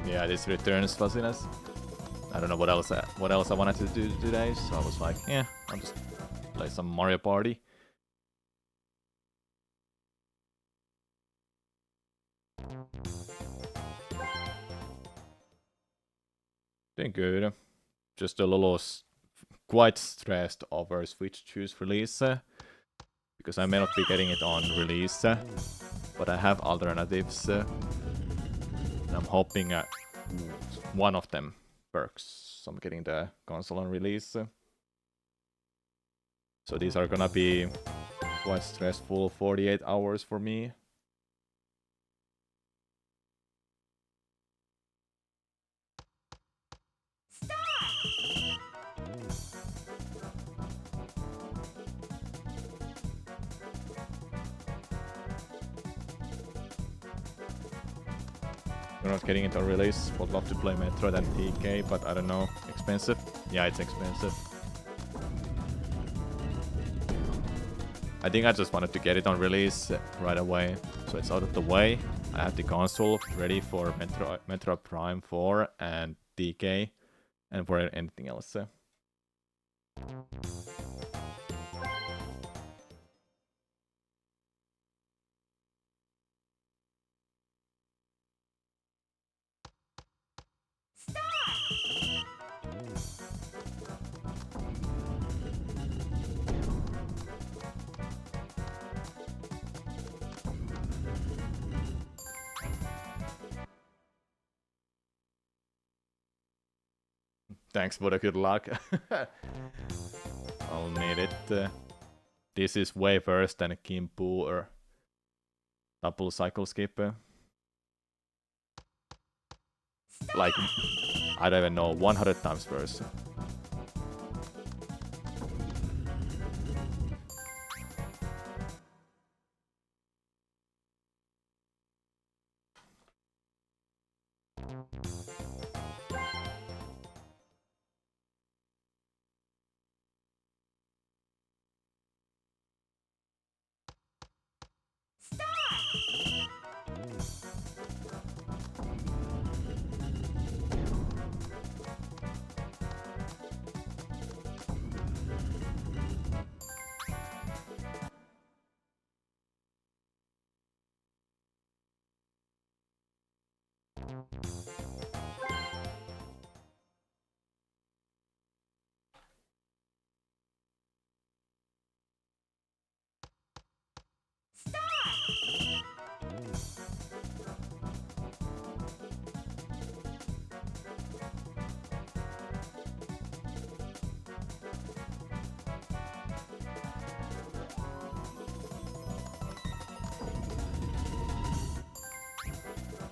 Yeah, this returns fuzziness. I don't know what else I wanted to do today, so I was like, yeah, I'll just play some Mario Party. Doing good. Just a little quite stressed over Switch 2's release, because I may not be getting it on release, but I have alternatives. I'm hoping one of them works. So I'm getting the console on release. So these are gonna be quite stressful 48 hours for me. We're not getting it on release. Would love to play Metroid and TK, but I don't know. Expensive? Yeah, it's expensive. I think I just wanted to get it on release right away, so it's out of the way. I have the console ready for Metroid Prime 4 and TK, and for anything else. Thanks for the good luck. I'll need it. This is way worse than Kimpu or double cycle skip. Like, I don't even know, 100 times worse.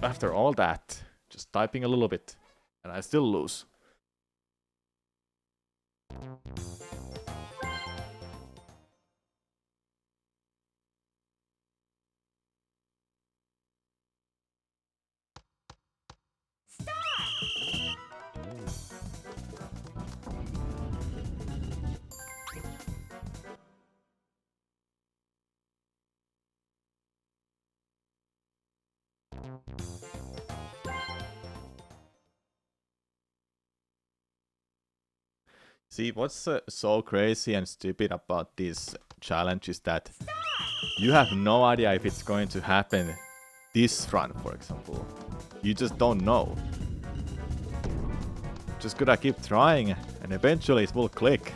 After all that, just typing a little bit, and I still lose. See, what's so crazy and stupid about this challenge is that you have no idea if it's going to happen this run, for example. You just don't know. Just gotta keep trying, and eventually it will click.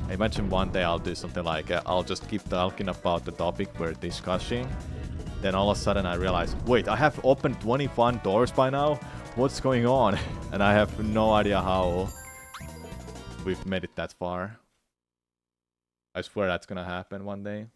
I imagine one day I'll do something like, I'll just keep talking about the topic we're discussing. Then all of a sudden I realize, wait, I have opened 21 doors by now? What's going on? And I have no idea how we've made it that far. I swear that's gonna happen one day.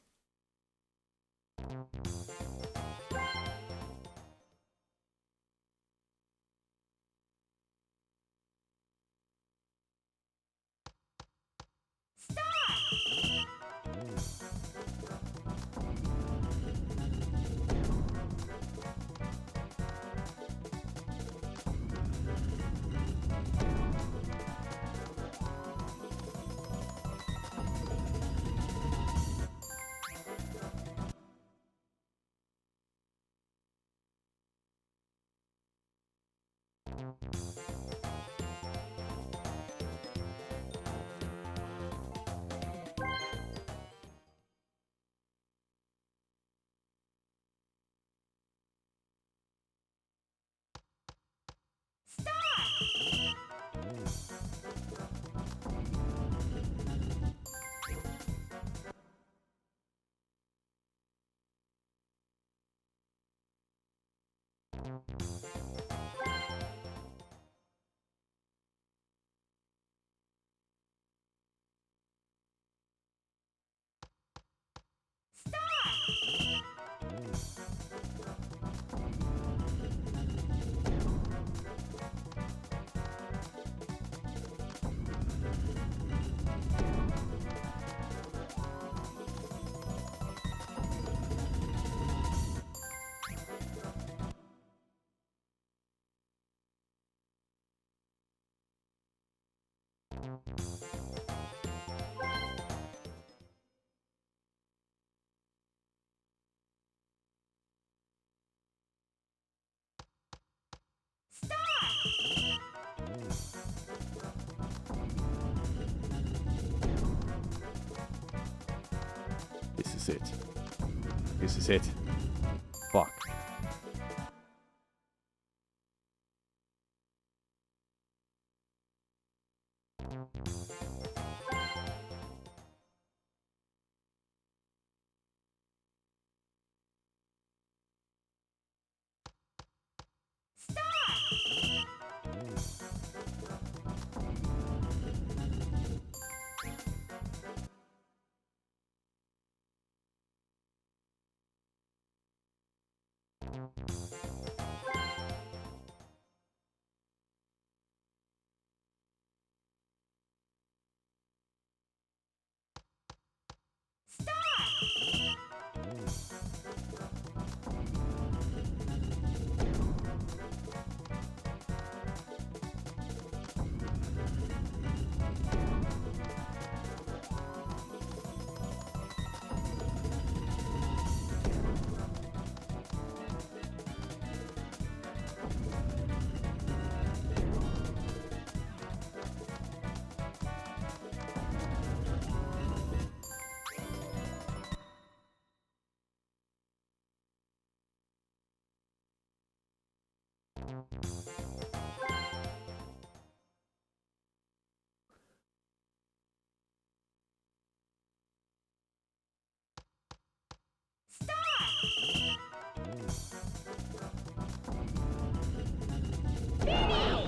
This is it. This is it. Fuck.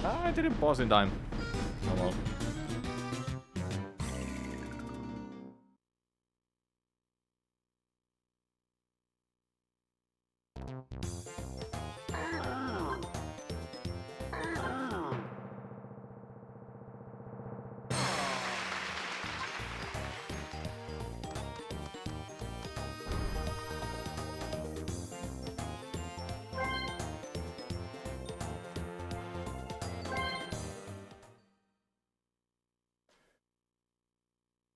I didn't pause in time. Oh well.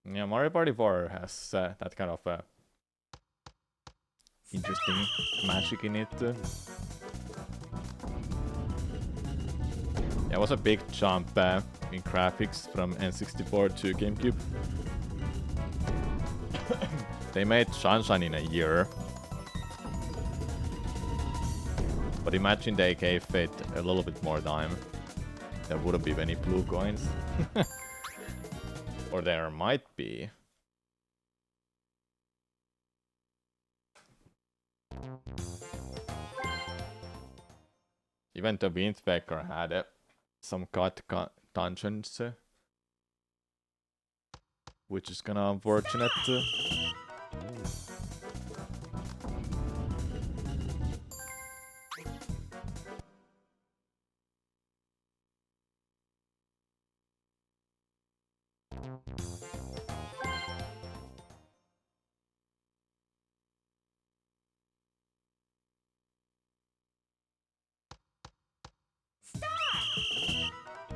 Yeah, Mario Party 4 has that kind of interesting magic in it. Yeah, it was a big jump in graphics from N64 to GameCube. They made Sunshine in a year. But imagine they gave it a little bit more time. There wouldn't be many blue coins. Or there might be. Even the Wind Waker had some cut dungeons. Which is kinda unfortunate.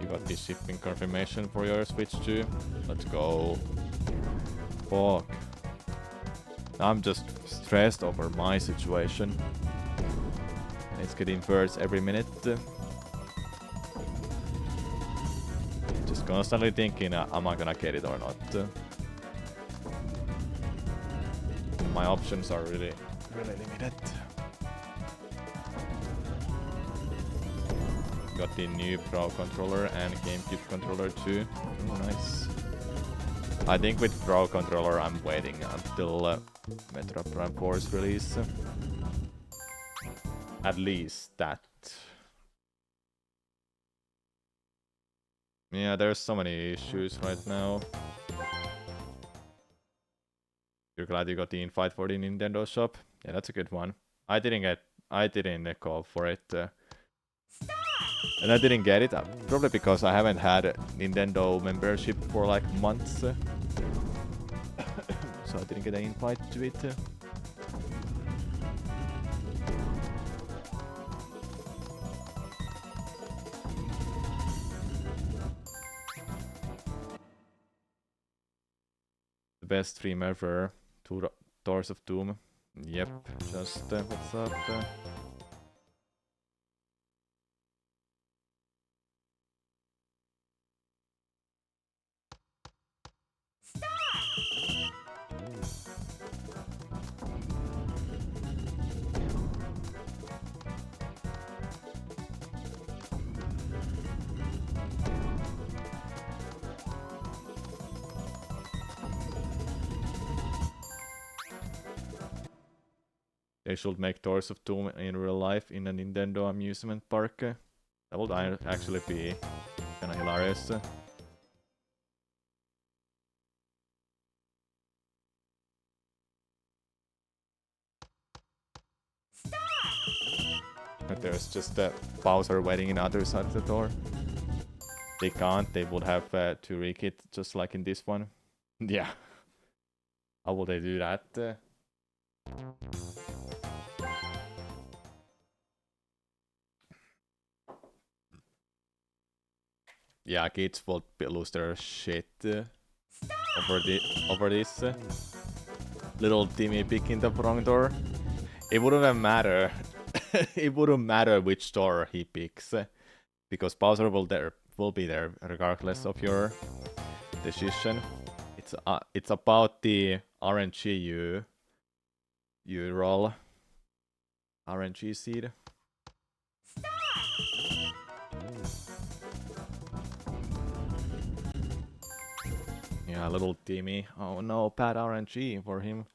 You got the shipping confirmation for your Switch too. Let's go. Fuck. I'm just stressed over my situation. It's getting worse every minute. Just constantly thinking, am I gonna get it or not? My options are really limited. Got the new Pro controller and GameCube controller too. Oh, nice. I think with Pro controller I'm waiting until Metroid Prime 4's release. At least that. Yeah, there's so many issues right now. You're glad you got the invite for the Nintendo shop? Yeah, that's a good one. I didn't call for it. And I didn't get it, probably because I haven't had a Nintendo membership for like months. So I didn't get an invite to it. The best stream ever. Doors of Doom. Yep, just what's up? They should make Doors of Doom in real life in a Nintendo amusement park. That would actually be kinda hilarious. But there's just a Bowser waiting in the other side of the door. They can't, they would have to rig it just like in this one. Yeah. How will they do that? Yeah, kids will lose their shit over this. Little Timmy picking the wrong door. It wouldn't even matter. It wouldn't matter which door he picks, because Bowser will be there regardless of your decision. It's about the RNG you roll. RNG seed. Yeah, little Timmy. Oh no, bad RNG for him.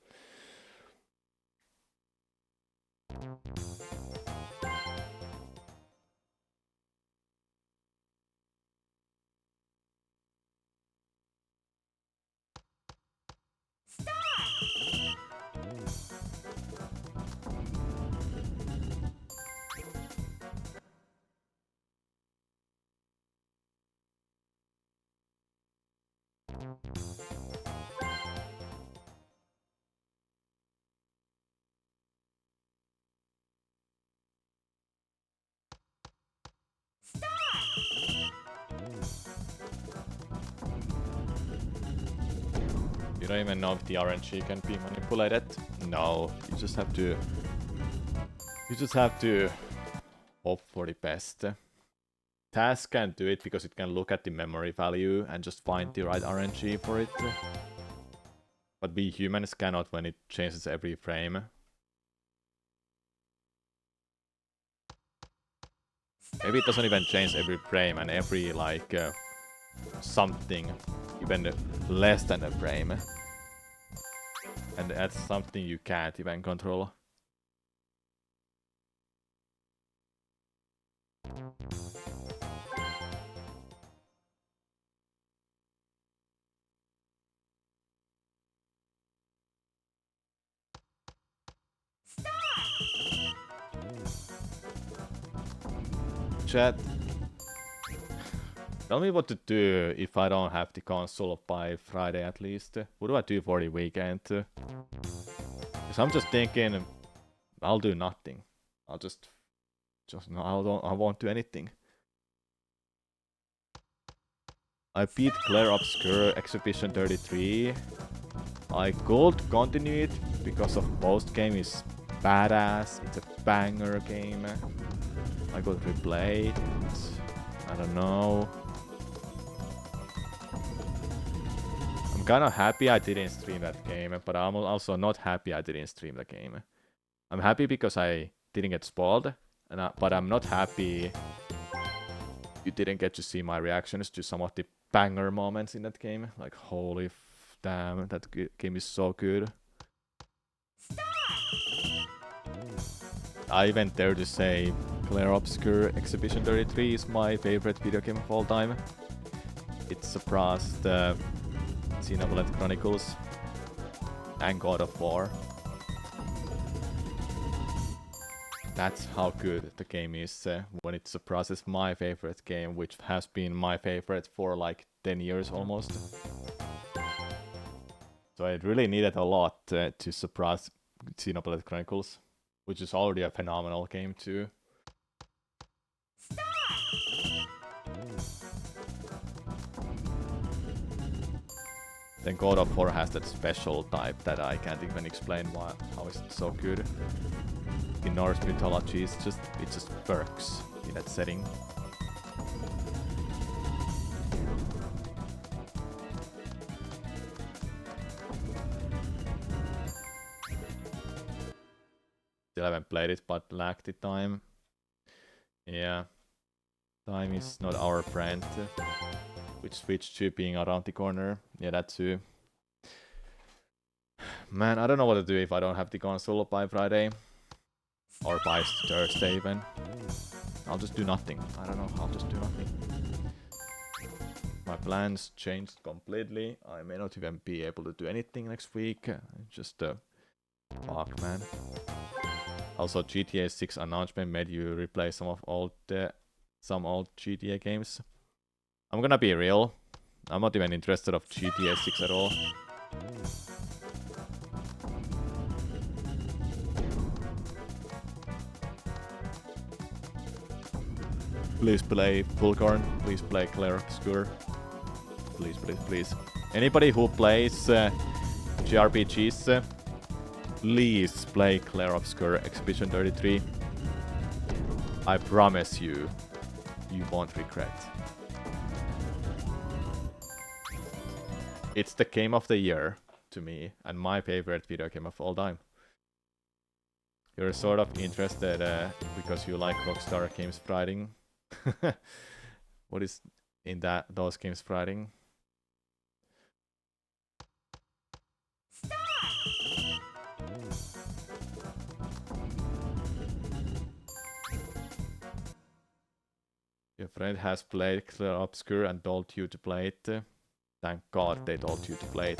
You don't even know if the RNG can be manipulated. No, you just have to. You just have to hope for the best. Task can't do it because it can look at the memory value and just find the right RNG for it. But we humans cannot when it changes every frame. Maybe it doesn't even change every frame and every like something, even less than a frame. And that's something you can't even control. Chat. Tell me what to do if I don't have the console by Friday at least. What do I do for the weekend? Because I'm just thinking I'll do nothing. I'll just no, I won't do anything. I beat Claire Obscure Exhibition 33. I could continue it because of post game is badass. It's a banger game. I could replay it. I don't know. I'm kinda happy I didn't stream that game, but I'm also not happy I didn't stream the game. I'm happy because I didn't get spoiled, but I'm not happy you didn't get to see my reactions to some of the banger moments in that game. Like, holy damn, that game is so good. I even dare to say Claire Obscure Exhibition 33 is my favorite video game of all time. It surpassed Xenoblade Chronicles and God of War. That's how good the game is when it surpasses my favorite game, which has been my favorite for like 10 years almost. So it really needed a lot to surpass Xenoblade Chronicles, which is already a phenomenal game too. Then God of War has that special type that I can't even explain how is it so good. In Norse mythology, it just works in that setting. Still haven't played it, but lack the time. Yeah, time is not our friend. With Switch 2 being around the corner. Yeah, that too. Man, I don't know what to do if I don't have the console by Friday. Or by Thursday even. I'll just do nothing. I don't know, I'll just do nothing. My plans changed completely. I may not even be able to do anything next week. Just fuck, man. Also, GTA 6 announcement made you replay some old GTA games. I'm gonna be real. I'm not even interested of GTA 6 at all. Please play Fullcorn. Please play Claire Obscure. Please, please, please. Anybody who plays JRPGs, please play Claire Obscure Exhibition 33. I promise you, you won't regret. It's the game of the year to me, and my favorite video game of all time. You're sort of interested because you like Rockstar games writing. What is in those games writing? Your friend has played Clear Obscure and told you to play it. Thank God they told you to play it.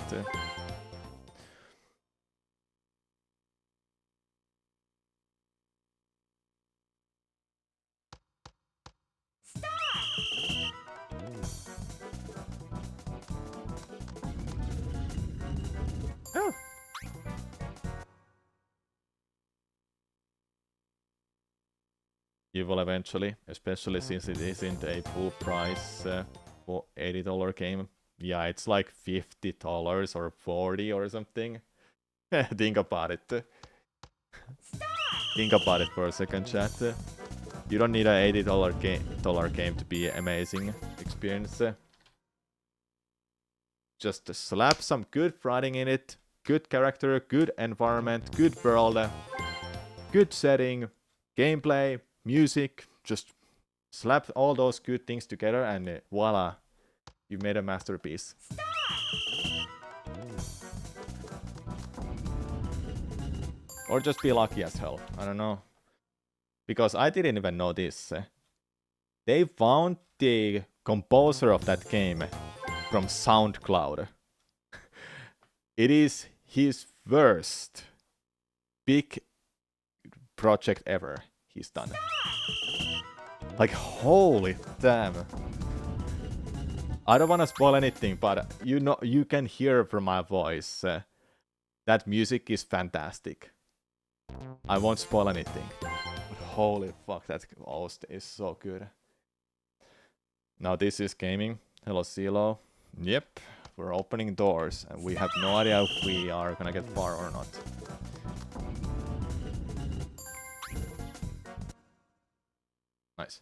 Oh. You will eventually, especially since it isn't a full price for $80 game. Yeah, it's like $50 or $40 or something. Think about it. Think about it for a second, chat. You don't need an $80 game to be amazing experience. Just slap some good writing in it, good character, good environment, good world, good setting, gameplay, music. Just slap all those good things together and voila, you made a masterpiece. Or just be lucky as hell, I don't know. Because I didn't even know this. They found the composer of that game from SoundCloud. It is his first big project ever he's done. Like, holy damn. I don't want to spoil anything, but you know, you can hear from my voice that music is fantastic. I won't spoil anything. But holy fuck, that host is so good. Now this is gaming. Hello, CeeLo. Yep, we're opening doors, and we have no idea if we are gonna get far or not. Nice.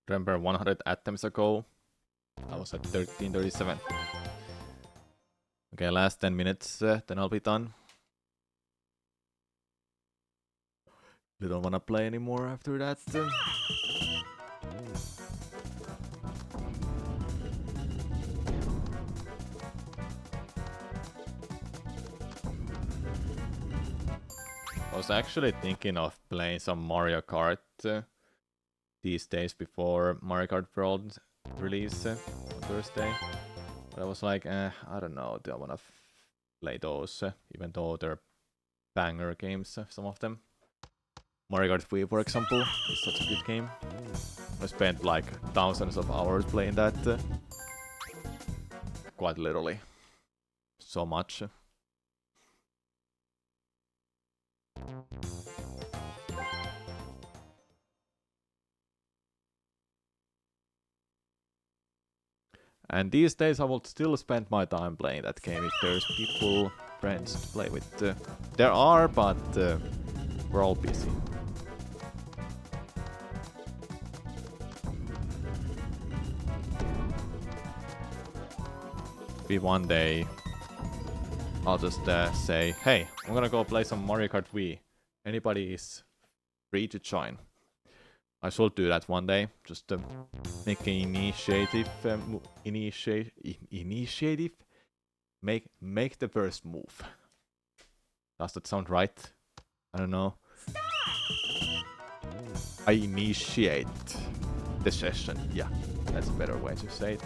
Remember 100 attempts ago, I was at 1337. Okay, last 10 minutes, then I'll be done. You don't wanna play anymore after that? I was actually thinking of playing some Mario Kart these days before Mario Kart World release on Thursday. But I was like, I don't know, do I wanna play those, even though they're banger games, some of them. Mario Kart Wii, for example, is such a good game. I spent like thousands of hours playing that. Quite literally. So much. And these days I will still spend my time playing that game if there's people, friends to play with. There are, but we're all busy. Maybe one day I'll just say, hey, I'm gonna go play some Mario Kart Wii. Anybody is free to join. I should do that one day. Just make an initiative. Initiative. Make the first move. Does that sound right? I don't know. I initiate the session. Yeah, that's a better way to say it.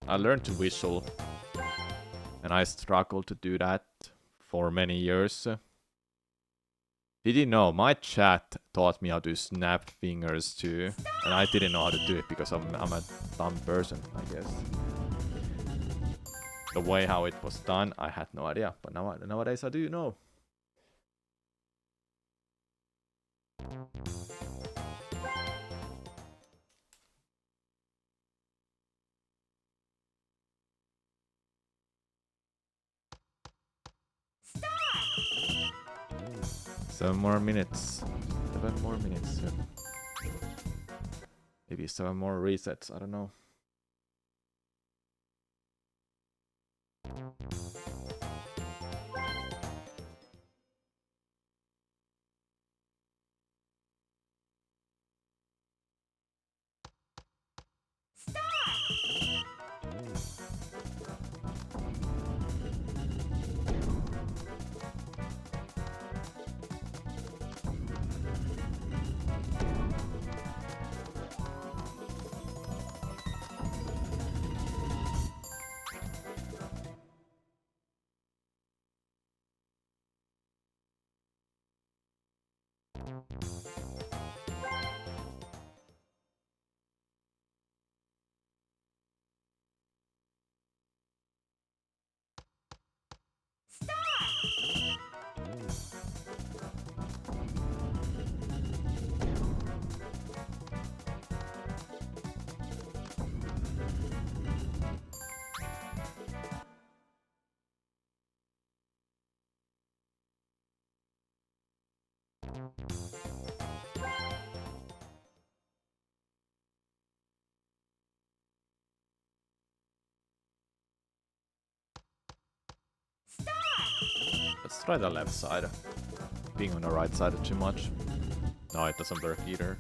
I learned to whistle, and I struggled to do that for many years. Did you know my chat taught me how to snap fingers too, and I didn't know how to do it because I'm a dumb person, I guess. The way how it was done, I had no idea, but nowadays I do know. Seven more minutes. 7 more minutes. Maybe 7 more resets, I don't know. Let's try the left side. Being on the right side too much. No, it doesn't work either.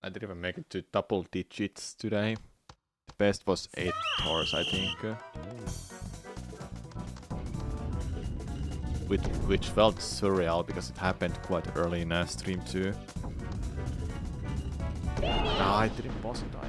I didn't even make it to double digits today. The best was 8 hours, I think. Which felt surreal because it happened quite early in a stream too. Nah, I didn't pause in time.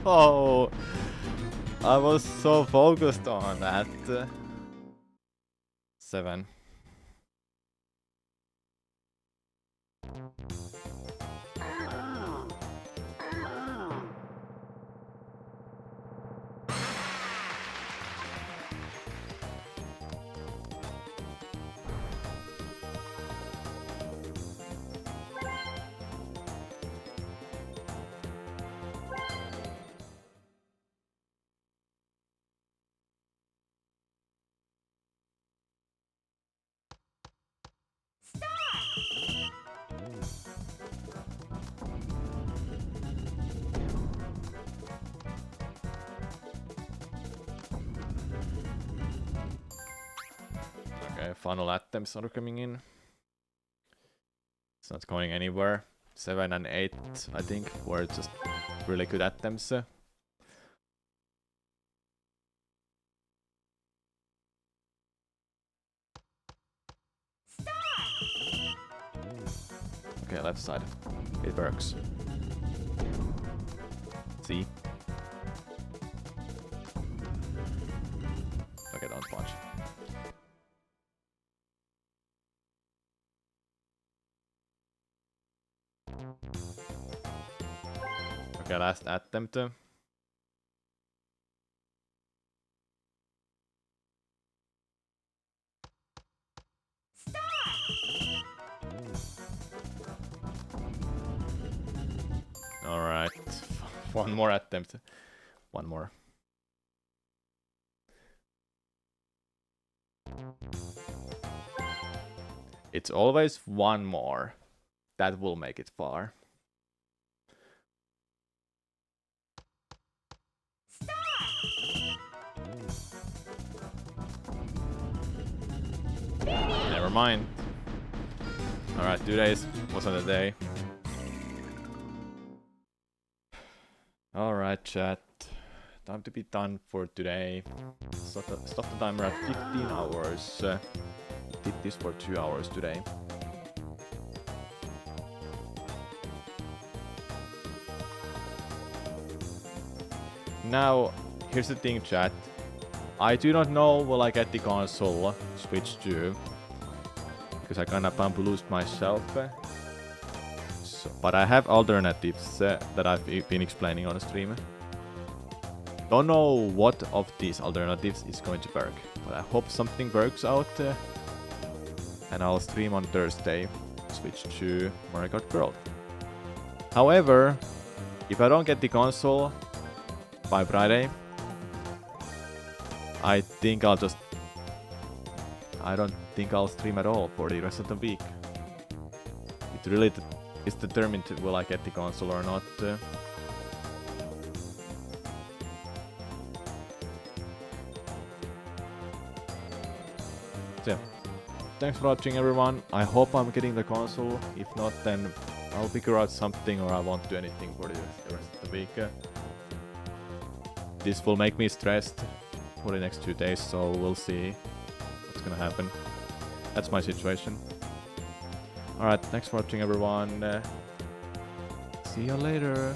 Oh, I was so focused on that. 7. Okay, final attempts are coming in. It's not going anywhere. 7 and 8, I think, were just really good attempts. Okay, left side. It works. See? Okay, don't punch. Okay, last attempt. Alright. One more attempt. One more. It's always one more. That will make it far. Never mind. Alright, 2 days was on the day. Alright, chat. Time to be done for today. Stop the timer at 15 hours. Did this for 2 hours today. Now, here's the thing, chat. I do not know will I get the console Switch 2. Because I kinda bamboozled myself. So, but I have alternatives that I've been explaining on the stream. Don't know what of these alternatives is going to work. But I hope something works out. And I'll stream on Thursday. Switch to Mario Kart World. However, if I don't get the console by Friday, I don't think I'll stream at all for the rest of the week. it really is determined will I get the console or not. So yeah, thanks for watching everyone. I hope I'm getting the console. If not, then I'll figure out something or I won't do anything for the rest of the week. This will make me stressed for the next 2 days, so we'll see what's gonna happen. That's my situation. Alright, thanks for watching everyone. See you later.